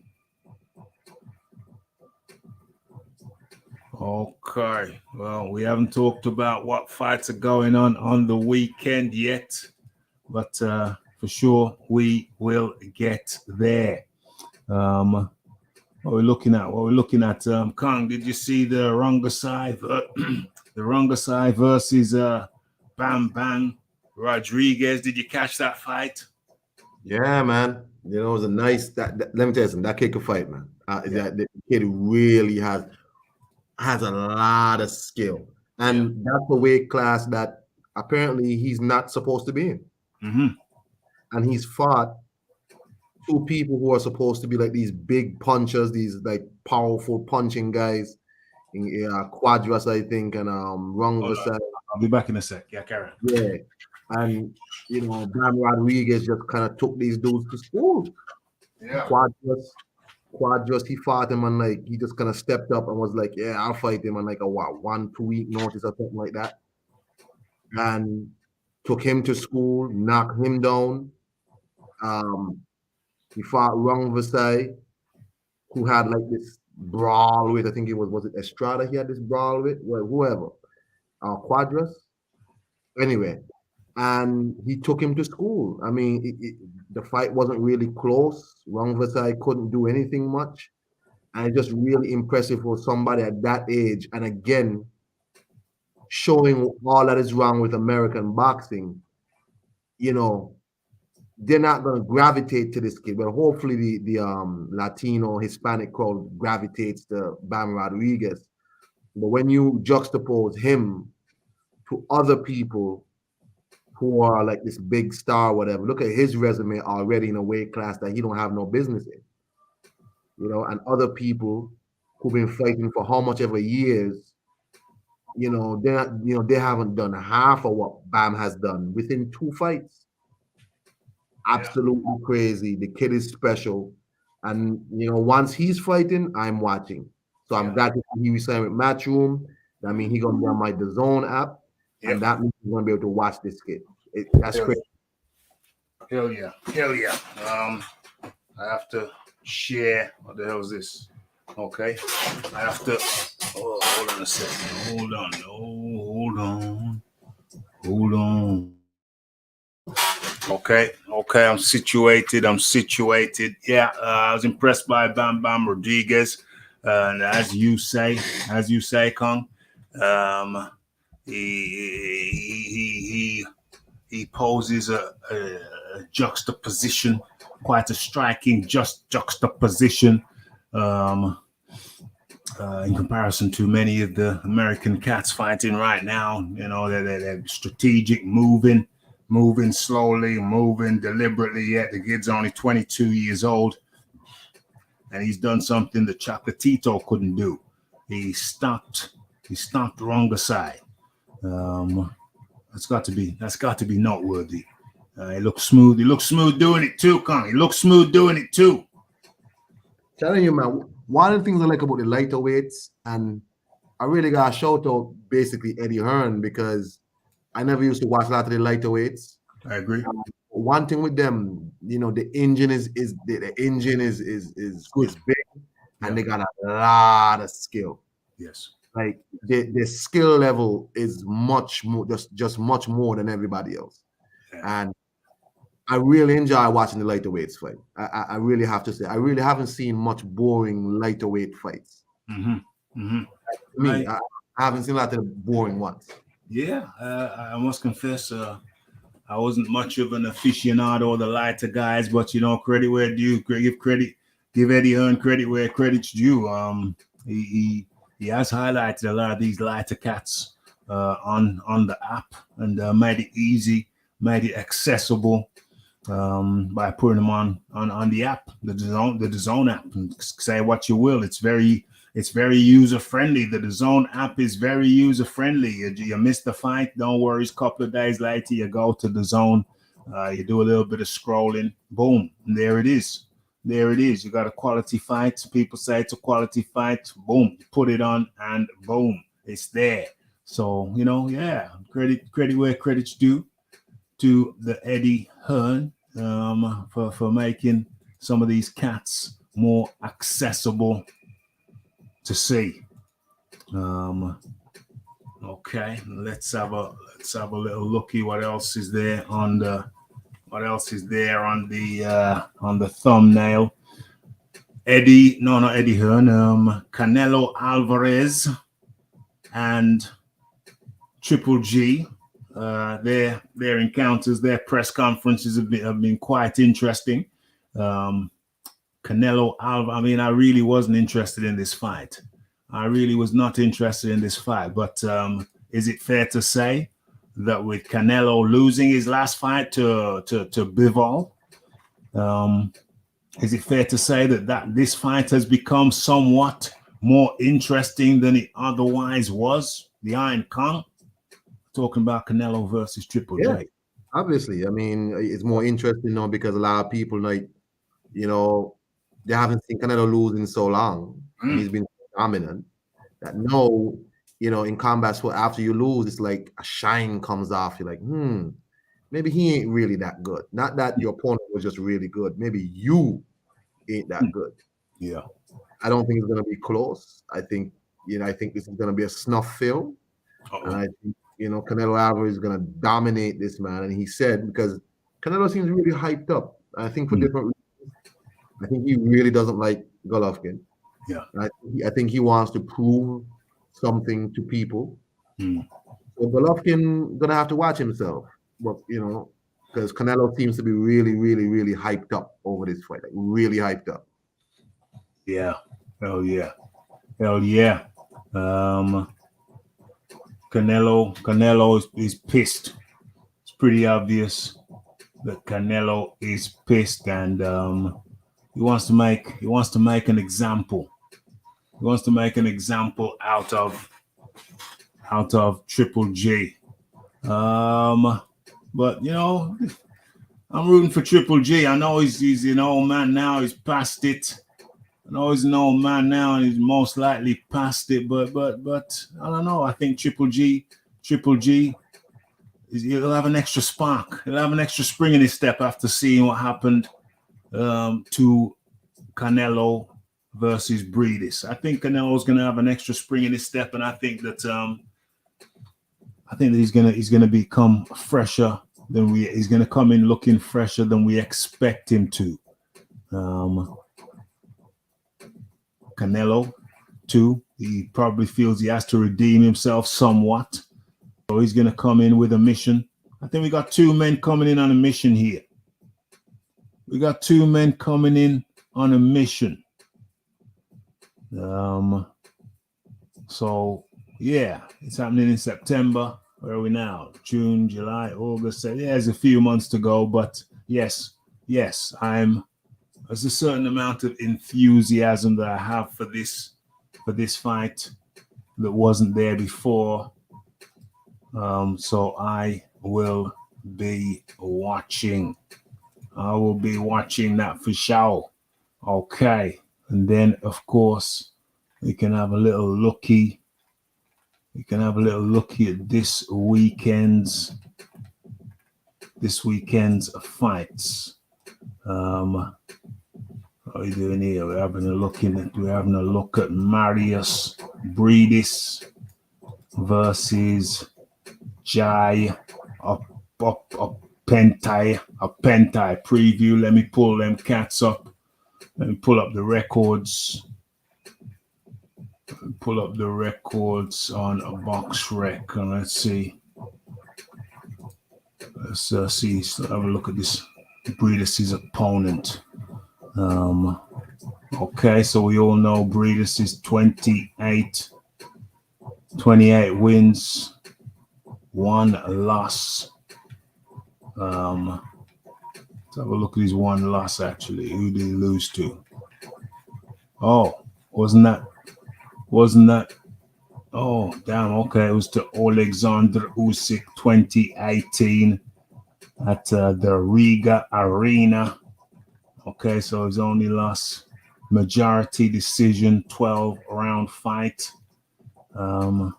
Well, we haven't talked about what fights are going on the weekend yet, but for sure we will get there. What we're looking at? Kong, did you see the Rongasai? The Rongasai versus Bam Bang Rodriguez? Did you catch that fight? Yeah, man. It was a nice. Let me tell you something. That kid could fight, man. The kid really has a lot of skill, and that's the weight class that apparently he's not supposed to be in. Mm-hmm. And he's fought two people who are supposed to be like these big punchers, these like powerful punching guys. Quadras, I think, and Rongasai. I'll be back in a sec. Yeah, Karen. Yeah, and Bam Rodriguez just kind of took these dudes to school. Yeah. Quadras, he fought him and like he just kind of stepped up and was like, "Yeah, I'll fight him," on like a 1-2 week notice or something like that, and took him to school, knocked him down. He fought Rongasai, who had like this brawl with, I think it was it Estrada? He had this brawl with, well, whoever, Quadras. Anyway, and he took him to school. I mean, the fight wasn't really close. Rongasai couldn't do anything much, and it's just really impressive for somebody at that age. And again, showing all that is wrong with American boxing. they're not going to gravitate to this kid. But hopefully the Latino Hispanic crowd gravitates to Bam Rodriguez. But when you juxtapose him to other people who are like this big star, whatever, look at his resume already in a weight class that he don't have no business in. You know, and other people who've been fighting for how much ever years, you know, they haven't done half of what Bam has done within 2 fights. Absolutely crazy. The kid is special. And you know, once he's fighting, I'm watching. So I'm glad he resigned with Matchroom. I mean, he's gonna be on my DAZN app, and that means he's gonna be able to watch this kid. That's crazy. Hell yeah. I have to share. What the hell is this? Okay. I have to hold on a second. Hold on. Okay, I'm situated. Yeah, I was impressed by Bam Bam Rodriguez. And as you say, Kong, he poses a juxtaposition, quite a striking juxtaposition, in comparison to many of the American cats fighting right now. You know, they're strategic, moving slowly, moving deliberately. Yet the kid's only 22 years old, and he's done something that Chocolatito couldn't do. He stopped Rongasai. That's got to be noteworthy. He looks smooth. He looks smooth doing it too, Kong. Telling you, man, one of the things I like about the lighter weights, and I really got to shout out basically Eddie Hearn, because I never used to watch a lot of the lighter weights. I agree. One thing with them, you know, the engine is big, and they got a lot of skill. Yes. Like the skill level is much more, just much more than everybody else. Yeah. And I really enjoy watching the lighter weights fight. I really have to say, I really haven't seen much boring lighter weight fights. I haven't seen a lot of the boring ones. Yeah, I must confess, I wasn't much of an aficionado of the lighter guys, but you know, credit where due. Give Eddie Hearn credit where credit's due. He has highlighted a lot of these lighter cats on the app, and made it easy, made it accessible by putting them on the app, the DAZN app. And say what you will, it's very user friendly. The DAZN app is very user friendly. You miss the fight, don't worry. It's a couple of days later, you go to DAZN, you do a little bit of scrolling, boom, and there it is. You got a quality fight. People say it's a quality fight. Boom, you put it on, and boom, it's there. So you know, yeah, credit where credit's due to the Eddie Hearn for making some of these cats more accessible to see. Okay, let's have a little looky. What else is there on the thumbnail? Not Eddie Hearn. Canelo Alvarez and Triple G. Their encounters, their press conferences have been quite interesting. Canelo Alvarez, I mean, I really wasn't interested in this fight. I really was not interested in this fight. But is it fair to say that with Canelo losing his last fight to Bivol, is it fair to say that this fight has become somewhat more interesting than it otherwise was? The Iron Kong, talking about Canelo versus Triple J. Obviously, I mean, it's more interesting now because a lot of people, like, you know, they haven't seen Canelo lose in so long. He's been dominant. That no, you know, in combat sport, after you lose, it's like a shine comes off. You're like, maybe he ain't really that good. Not that your opponent was just really good. Maybe you ain't that good. Yeah. I don't think it's gonna be close. I think this is gonna be a snuff film. And I think, you know, Canelo Alvarez is gonna dominate this man. And he said, because Canelo seems really hyped up. I think for different reasons. I think he really doesn't like Golovkin. Yeah. I think he wants to prove something to people. So Golovkin gonna have to watch himself. But you know, because Canelo seems to be really, really, really hyped up over this fight. Like really hyped up. Yeah. Hell yeah. Hell yeah. Canelo is pissed. It's pretty obvious that Canelo is pissed, and he wants to make an example. He wants to make an example out of Triple G. But you know, I'm rooting for Triple G. I know he's an old man now. He's past it. I know he's an old man now, and he's most likely past it. But I don't know. I think Triple G, he'll have an extra spark. He'll have an extra spring in his step after seeing what happened to Canelo versus Breedis. I think Canelo's going to have an extra spring in his step, and I think that he's gonna become fresher than he's gonna come in looking fresher than we expect him to. Canelo, too, he probably feels he has to redeem himself somewhat. So he's gonna come in with a mission. I think we got two men coming in on a mission here. We got two men coming in on a mission. So yeah, it's happening in September. Where are we now? June, July, August. Yeah, there's a few months to go, but yes, there's a certain amount of enthusiasm that I have for this fight that wasn't there before. So I will be watching. I will be watching that for sure. Okay, and then of course we can have a little looky. We can have a little looky at this weekend's fights. What are we doing here? We're having a look at Marius Breedis versus Jai Pentai preview. Let me pull them cats up. Let me pull up the records. Pull up the records on a box rec, and let's see. Let's see. Let's have a look at this Breedis' opponent. Okay, so we all know Breedis is 28 wins, 1 loss. Let's have a look at his 1 loss actually. Who did he lose to? Oh, wasn't that? Oh, damn. Okay, it was to Alexander Usyk 2018 at the Riga Arena. Okay, so his only loss, majority decision, 12-round fight. So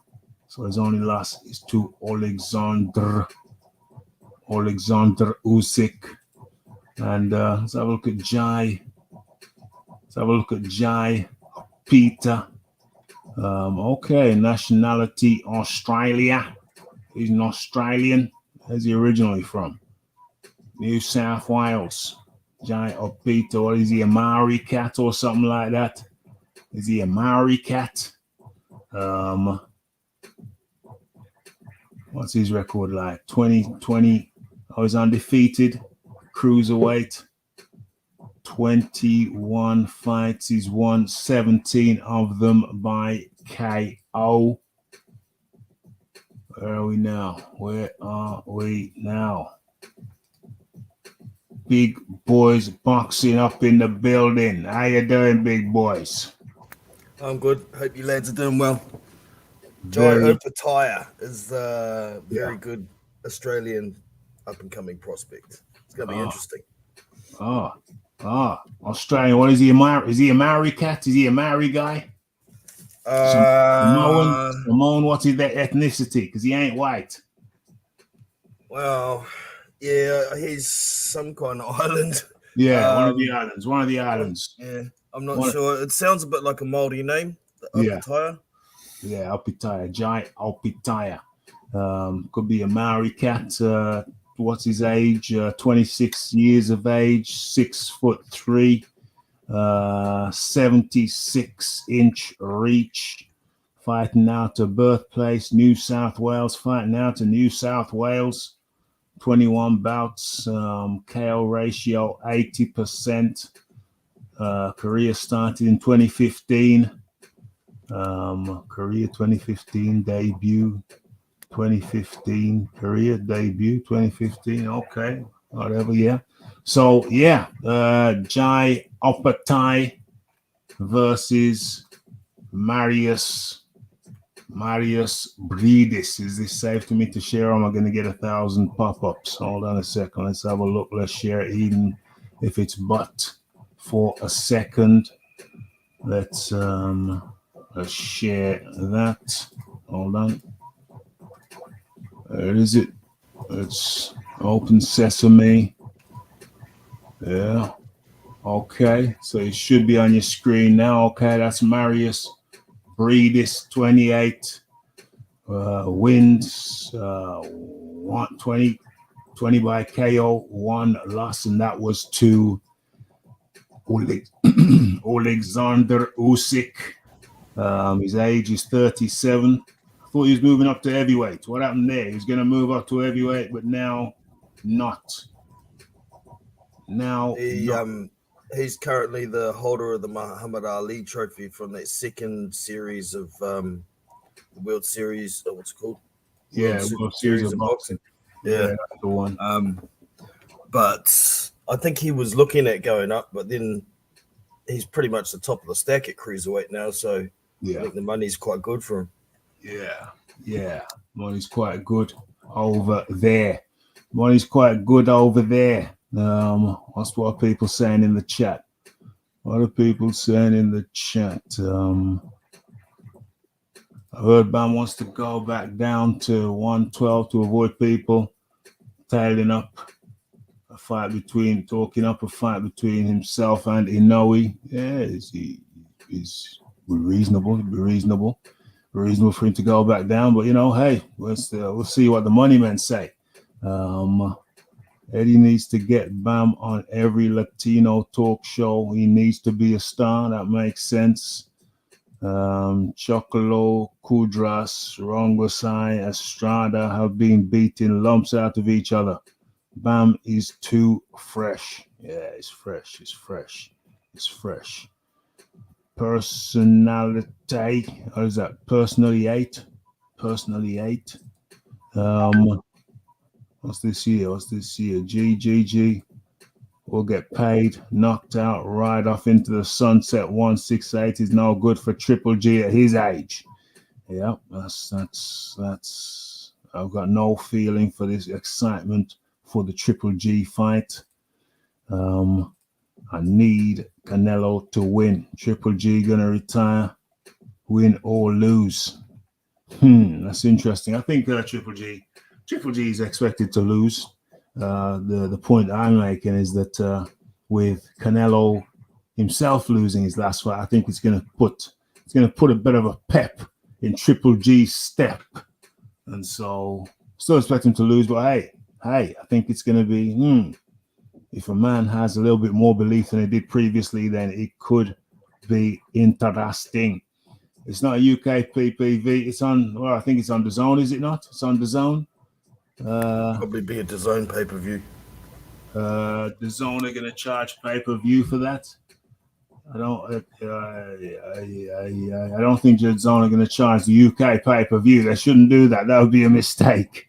his only loss is to Alexander Usyk. And let's have a look at Jai. Peter. Okay, nationality Australia. He's an Australian. Where's he originally from? New South Wales. Jai Peter. What is he, a Maori cat or something like that? Is he a Maori cat? What's his record like? 20. Oh, he's undefeated. Cruiserweight. 21 fights. He's won 17 of them by KO. Where are we now? Big boys boxing up in the building. How you doing, big boys? I'm good. Hope you lads are doing well. Jai Opetaia is a very good Australian up-and-coming prospect. It's going to be interesting. Australian. What is he? Is he a Maori cat? Is he a Maori guy? Samoan. What's his ethnicity? Because he ain't white. Well, yeah, he's some kind of island. Yeah, one of the islands. Yeah, I'm not sure. It sounds a bit like a Māori name. Opetaia. Yeah, Opetaia. Jai Opetaia. Could be a Maori cat. What's his age? 26 years of age, 6'3", 76-inch reach. Fighting out to birthplace, New South Wales. 21 bouts. KO ratio 80%. Career started in 2015. Career 2015 debut. 2015 career debut. 2015. Okay, whatever. Yeah. So yeah, Jai Opatai versus Marius Bridis. Is this safe to me to share? Or am I going to get 1,000 pop-ups? Hold on a second. Let's have a look. Let's share it, even if it's but for a second. Let's share that. Hold on. Where is it? It's open sesame. Yeah. Okay. So it should be on your screen now. Okay, that's Marius Bridis, 28 wins, 20 by KO, 1 loss, and that was to Alexander Usyk. His age is 37. I thought he was moving up to heavyweight. What happened there? He was going to move up to heavyweight, but now not. Now, he's currently the holder of the Muhammad Ali trophy from that second series of the World Series. What's it called? World Series of Boxing. Yeah, that's the one. But I think he was looking at going up, but then he's pretty much the top of the stack at cruiserweight now. So I think the money's quite good for him. Yeah. Money's quite good over there. What's what people saying in the chat? What are people saying in the chat? I heard Bam wants to go back down to 112 to avoid people talking up a fight between himself and Inoue. Yeah, he's reasonable. It'd be reasonable for him to go back down. But hey, we'll see what the money men say. Eddie needs to get Bam on every Latino talk show. He needs to be a star. That makes sense. Chocolo, Kudras, Rongosai, Estrada have been beating lumps out of each other. Bam is too fresh. Yeah, it's fresh. Personality. What is that? Personally eight. What's this year? GGG will get paid, knocked out, right off into the sunset. 168 is no good for Triple G at his age. Yeah, that's. I've got no feeling for this excitement for the Triple G fight. I need Canelo to win. Triple G gonna retire, win or lose. That's interesting. I think Triple G is expected to lose. The point I'm making is that with Canelo himself losing his last fight, I think it's going to put a bit of a pep in Triple G's step, and so still expect him to lose. But hey, I think it's going to be if a man has a little bit more belief than he did previously, then it could be interesting. It's not a UK PPV. It's on. Well, I think it's on DAZN. Is it not? It's on DAZN. Probably be a DAZN pay-per-view. DAZN are going to charge pay-per-view for that. I don't think DAZN are going to charge the UK pay-per-view. They shouldn't do that. That would be a mistake.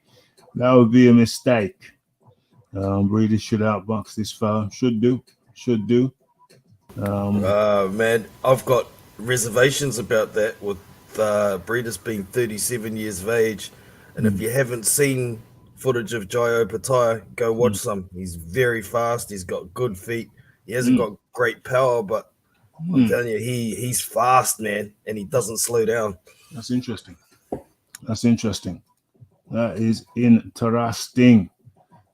Breeders should outbox this fella. Should do. Man, I've got reservations about that with Breeders being 37 years of age. And if you haven't seen footage of Jai Opatai, go watch some. He's very fast. He's got good feet. He hasn't got great power, but I'm telling you, he's fast, man, and he doesn't slow down. That's interesting. That is interesting.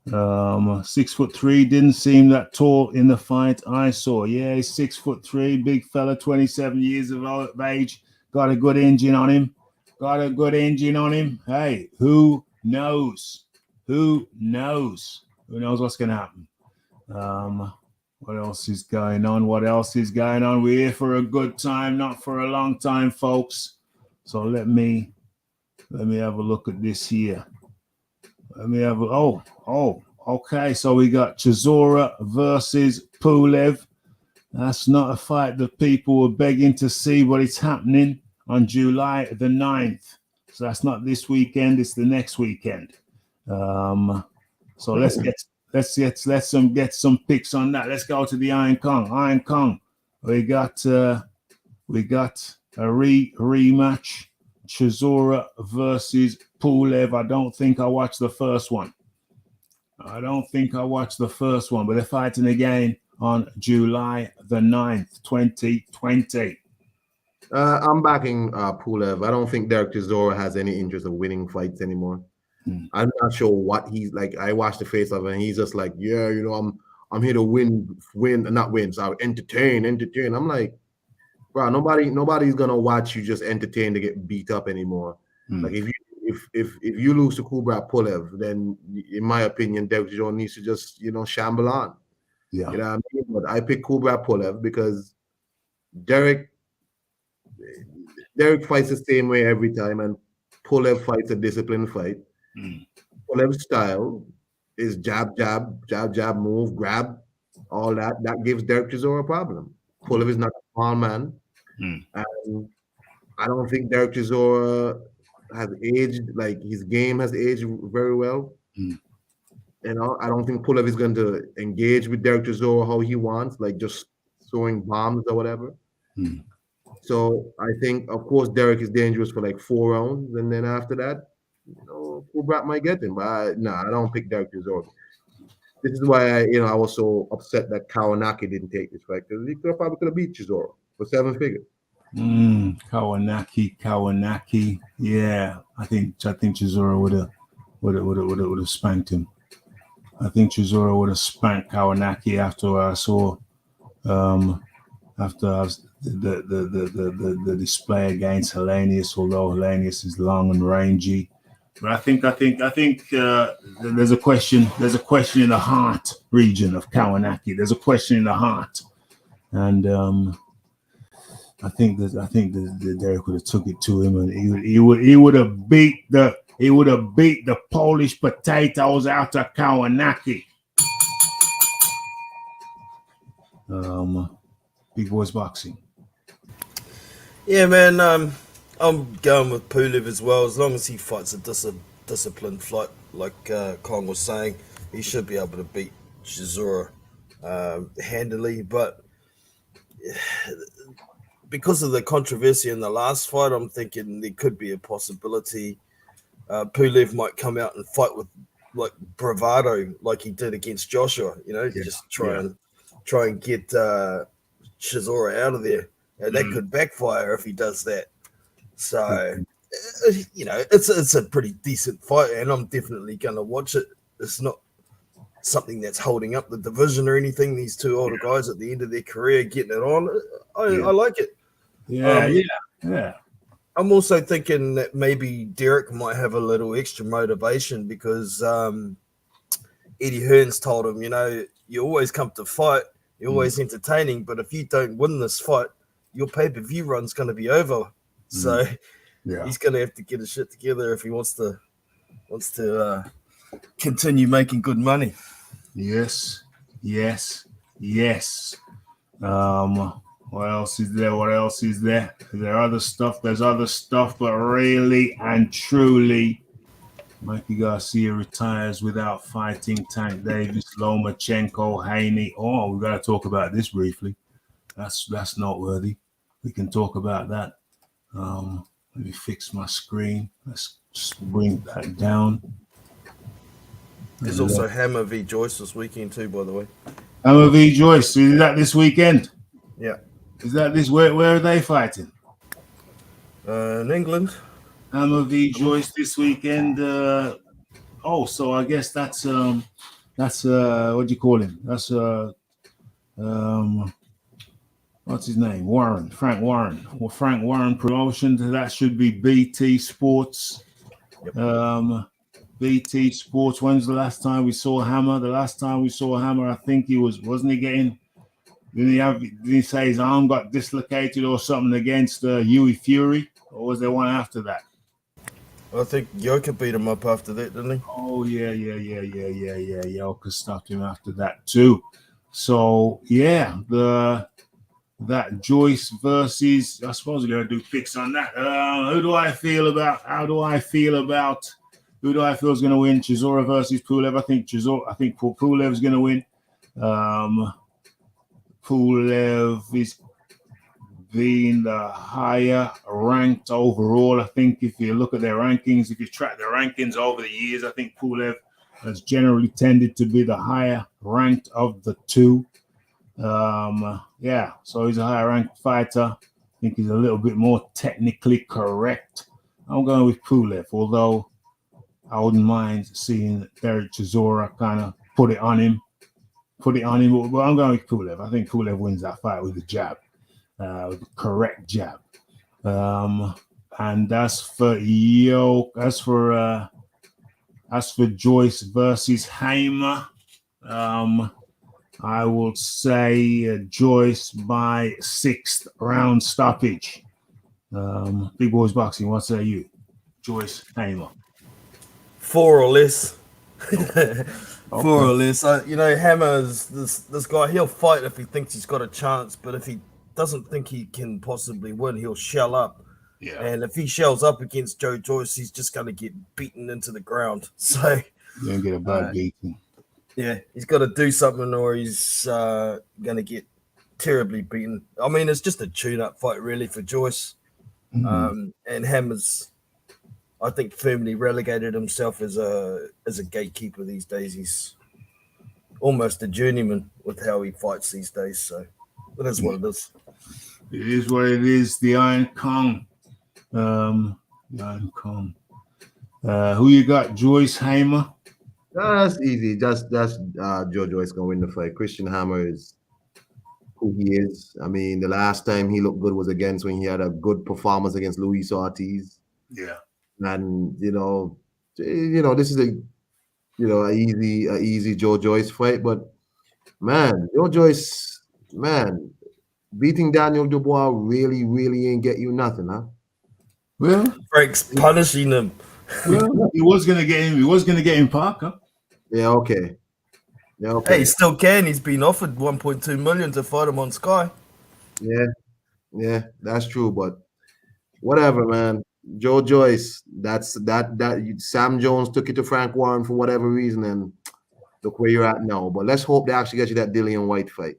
6'3", didn't seem that tall in the fight I saw. Yeah, he's 6'3", big fella, 27 years of age. Got a good engine on him. Hey, who knows? Who knows what's going to happen? What else is going on? We're here for a good time, not for a long time, folks. So let me have a look at this here. Let me have. Okay. So we got Chisora versus Pulev. That's not a fight that people were begging to see, but it's happening on July the 9th. So that's not this weekend, it's the next weekend. So let's get some picks on that. Let's go to the Iron Kong. We got a rematch. Chisora versus Pulev. I don't think I watched the first one. But they're fighting again on July the 9th, 2020. I'm backing Pulev. I don't think Derek Chisora has any interest of winning fights anymore. I'm not sure what he's like. I watched the face of him, and he's just like, yeah, I'm here to entertain. I'm like, bro, nobody's gonna watch you just entertain to get beat up anymore. Like if you lose to Kubrat Pulev, then in my opinion, Derek Chisora needs to just shamble on. Yeah. You know what I mean? But I pick Kubrat Pulev because Derek fights the same way every time, and Pulev fights a disciplined fight. Pulev's style is jab, move, grab, all that. That gives Derek Chisora a problem. Pulev is not a small man. And I don't think Derek Chisora has aged, like his game has aged very well. I don't think Pulev is going to engage with Derek Chisora how he wants, like just throwing bombs or whatever. So I think, of course, Derek is dangerous for like 4 rounds, and then after that, Kubrat might get him. But I don't pick Derek Chisora. This is why I was so upset that Kawanaki didn't take this fight, because he probably could have beat Chisora for 7 figures. Kawanaki. Yeah, I think Chisora would have spanked him. I think Chisora would have spanked Kawanaki after I saw the display against Hellenius, although Hellenius is long and rangy. But I think there's a question. There's a question in the heart region of Kawanaki. There's a question in the heart, and I think that Derek would have took it to him, and he would have beat the Polish potatoes out of Kawanaki. Big Boys Boxing. Yeah, man. I'm going with Pulev as well. As long as he fights a disciplined fight, like Kong was saying, he should be able to beat Chisora handily. But because of the controversy in the last fight, I'm thinking there could be a possibility Pulev might come out and fight with like bravado, like he did against Joshua. Just try and get Chisora out of there, and that could backfire if he does that. So, it's a pretty decent fight, and I'm definitely going to watch it. It's not something that's holding up the division or anything. These two older guys at the end of their career getting it on, I like it. Yeah. I'm also thinking that maybe Derek might have a little extra motivation because Eddie Hearns told him, you always come to fight, you're always entertaining, but if you don't win this fight, your pay-per-view run's going to be over. So he's going to have to get his shit together if he wants to continue making good money. Yes. What else is there? Is there other stuff? There's other stuff, but really and truly, Mikey Garcia retires without fighting Tank Davis, Lomachenko, Haney. Oh, we've got to talk about this briefly. That's noteworthy. We can talk about that. Let me fix my screen. Let's just bring that down. There's also Hammer v. Joyce this weekend too, by the way. Hammer v. Joyce. Is that this weekend? Yeah. Is that this? Where are they fighting? In England. Hammer v. Joyce this weekend. So I guess that's what do you call him? That's what's his name? Frank Warren. Well, Frank Warren Promotions. That should be BT Sports. Yep. BT Sports. When's the last time we saw Hammer? The last time we saw Hammer, I think wasn't he getting? Did he say his arm got dislocated or something against Huey Fury, or was there one after that? I think Yoka beat him up after that, didn't he? Oh yeah. Yoka stopped him after that too. So yeah, that Joyce versus, I suppose we're gonna do picks on that. Who do I feel about? Who do I feel is gonna win? Chisora versus Pulev. I think Pulev is gonna win. Pulev is being the higher ranked overall. I think if you look at their rankings, if you track their rankings over the years, I think Pulev has generally tended to be the higher ranked of the two. Yeah, so he's a higher ranked fighter. I think he's a little bit more technically correct. I'm going with Pulev, although I wouldn't mind seeing Derek Chisora kind of put it on him. But I'm going with Pulev. I think Pulev wins that fight with the jab, with the correct jab. And as for Joyce versus Hamer, I will say Joyce by 6th round stoppage. Big Boys Boxing, what say you? Joyce, Hamer. 4 or less. 4 or less. Hammer's this guy. He'll fight if he thinks he's got a chance, but if he doesn't think he can possibly win, he'll shell up. Yeah. And if he shells up against Joe Joyce, he's just going to get beaten into the ground. So you're going to get a bad beating. Yeah, he's got to do something or he's going to get terribly beaten. I mean, it's just a tune-up fight, really, for Joyce. And Hammer's, I think, firmly relegated himself as a gatekeeper these days. He's almost a journeyman with how he fights these days. So that is what it is. It is what it is. The Iron Kong. The Iron Kong. Who you got? Joyce, Hamer? That's easy. That's Joe Joyce gonna win the fight. Christian Hammer is who he is. I mean, the last time he looked good was against when he had a good performance against Luis Ortiz. Yeah. And this is a easy Joe Joyce fight. But man, Joe Joyce, man, beating Daniel Dubois really, really ain't get you nothing, huh? Well, Frank's punishing him. Well, he was gonna get him Parker. Yeah, okay. Hey, he still can. He's been offered 1.2 million to fight him on Sky. Yeah, that's true. But whatever, man. Joe Joyce, that Sam Jones took it to Frank Warren for whatever reason, and look where you're at now. But let's hope they actually get you that Dillian White fight.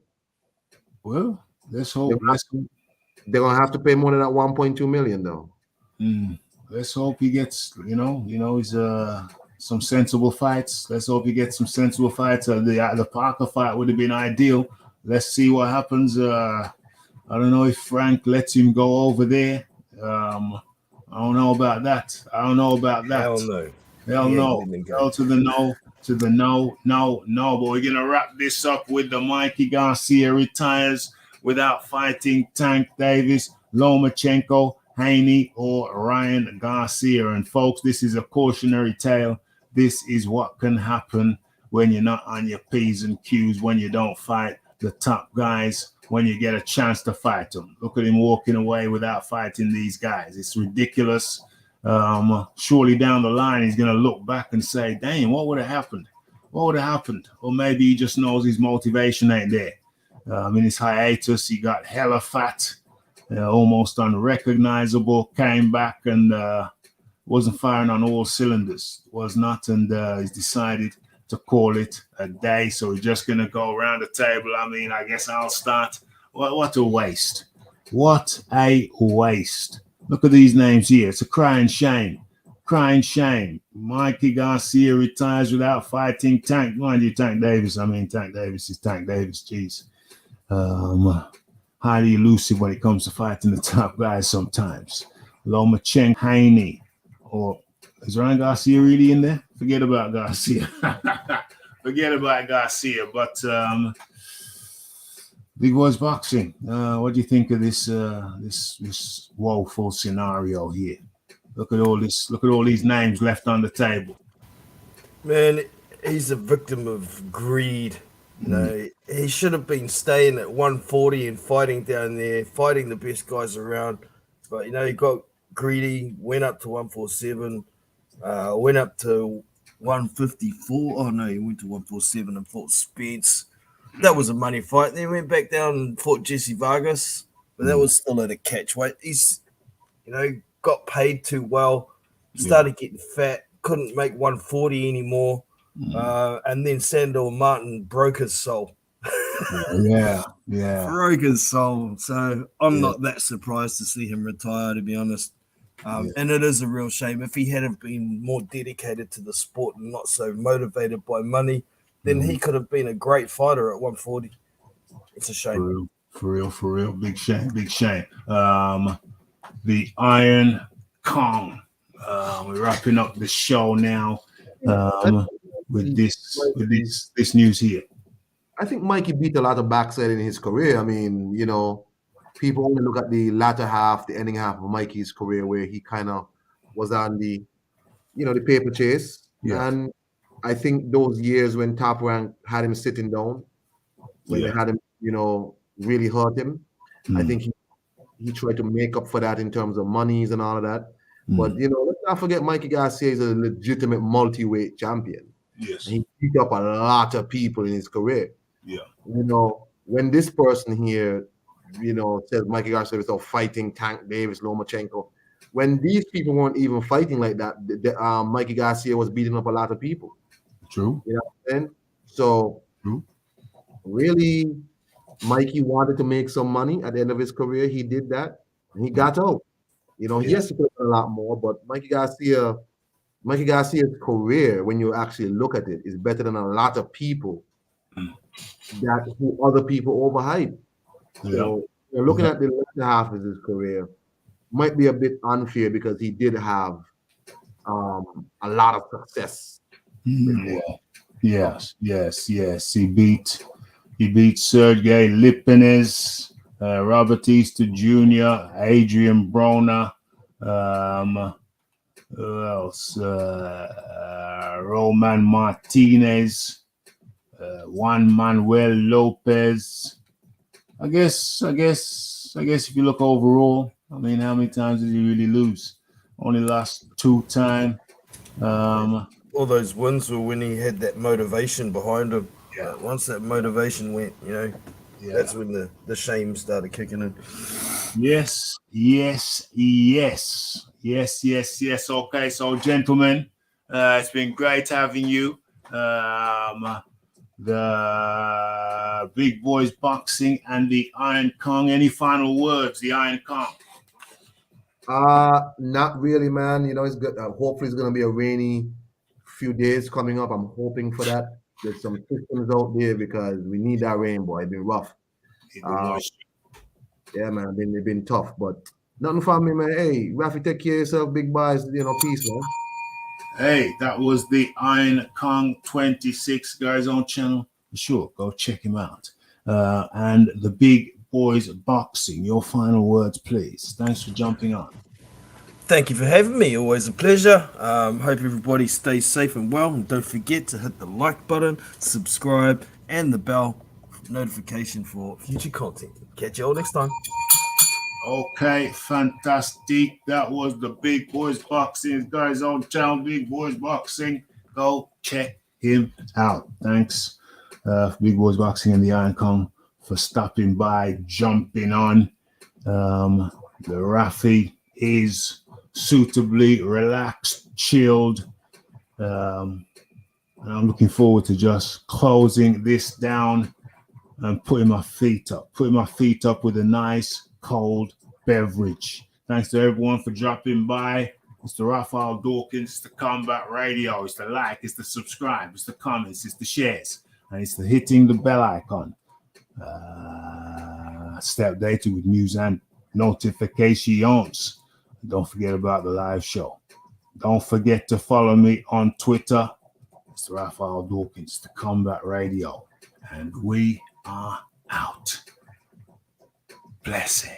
Well, let's hope. They're gonna have to pay more than that 1.2 million, though. Let's hope he gets, he's some sensible fights. Let's hope he gets some sensible fights. The Parker fight would have been ideal. Let's see what happens. I don't know if Frank lets him go over there. I don't know about that. Hell no. Hell no. Hell to the no. To the no. But we're gonna wrap this up with the Mikey Garcia retires without fighting Tank Davis, Lomachenko, Haney, or Ryan Garcia. And folks, this is a cautionary tale. This is what can happen when you're not on your P's and Q's, when you don't fight the top guys, when you get a chance to fight them. Look at him walking away without fighting these guys. It's ridiculous. Surely down the line, he's going to look back and say, dang, what would have happened? Or maybe he just knows his motivation ain't there. In his hiatus, he got hella fat. Almost unrecognizable, came back and wasn't firing on all cylinders, was not, and he's decided to call it a day. So we're just going to go around the table. I guess I'll start. What a waste. What a waste. Look at these names here. It's a crying shame. Mikey Garcia retires without fighting Tank. Mind you, Tank Davis. Tank Davis is Tank Davis. Jeez. Highly elusive when it comes to fighting the top guys sometimes. Lomachenko, Haney, or is Ryan Garcia really in there? Forget about Garcia. But Big Boys Boxing, what do you think of this woeful scenario here? Look at all these names left on the table. Man, he's a victim of greed. He should have been staying at 140 and fighting down there, fighting the best guys around. But, he got greedy, went up to 147. Went up to 154. Oh no, he went to 147 and fought Spence. That was a money fight. Then he went back down and fought Jesse Vargas, but that was still at a catch weight. He's, got paid too well, started getting fat, couldn't make 140 anymore, and then Sandor Martin broke his soul. Yeah. Broke his soul. So I'm not that surprised to see him retire, to be honest. And it is a real shame. If he had been more dedicated to the sport and not so motivated by money, then he could have been a great fighter at 140. It's a shame. For real. Big shame. The Iron Kong. We're wrapping up the show now with this news here. I think Mikey beat a lot of backside in his career. I mean, people only look at the latter half, the ending half of Mikey's career, where he kind of was on the, the paper chase. Yeah. And I think those years when Top Rank had him sitting down, when they had him, really hurt him, I think he tried to make up for that in terms of monies and all of that. But, let's not forget Mikey Garcia is a legitimate multi-weight champion. Yes. And he beat up a lot of people in his career. Yeah. When this person here, says Mikey Garcia was fighting Tank Davis, Lomachenko, when these people weren't even fighting like that, Mikey Garcia was beating up a lot of people. True. You know what I'm saying? So, really, Mikey wanted to make some money at the end of his career. He did that, and he got out. He has to put a lot more, but Mikey Garcia's career, when you actually look at it, is better than a lot of people who other people overhype. So looking at the latter half of his career might be a bit unfair because he did have a lot of success. Yes. He beat Sergey Lipinets, Robert Easter Jr., Adrian Broner, who else? Roman Martinez, Juan Manuel Lopez. I guess if you look overall, I mean, how many times did he really lose? Only lost 2 times. All those wins were when he had that motivation behind him. Once that motivation went, that's when the shame started kicking in. Yes. Okay, so gentlemen, it's been great having you. The Big Boys Boxing and the Iron Kong. Any final words, the Iron Kong? Not really, man. It's good. Hopefully, it's gonna be a rainy few days coming up. I'm hoping for that. There's some systems out there because we need that rain, boy. It's been rough. Yeah, man. It's been tough, but nothing for me, man. Hey, Raphie, take care of yourself, big boys. Peace, man. Hey, that was the Iron Kong 26 guys on channel. Sure, go check him out. And the Big Boys Boxing. Your final words, please. Thanks for jumping on. Thank you for having me. Always a pleasure. Hope everybody stays safe and well. And don't forget to hit the like button, subscribe, and the bell notification for future content. Catch you all next time. Okay, fantastic. That was the Big Boys Boxing guys on channel. Big Boys Boxing. Go check him out. Thanks, Big Boys Boxing and the Iron Kong for stopping by, jumping on. The Raphie is suitably relaxed, chilled. And I'm looking forward to just closing this down and putting my feet up with a nice cold beverage. Thanks to everyone for dropping by. It's the Raphael Dawkins, it's the Combat Radio, it's the like, it's the subscribe, it's the comments, it's the shares, and it's the hitting the bell icon. Stay updated with news and notifications. Don't forget about the live show. Don't forget to follow me on Twitter. It's Raphael Dawkins, the Combat Radio. And we are out. Blessed.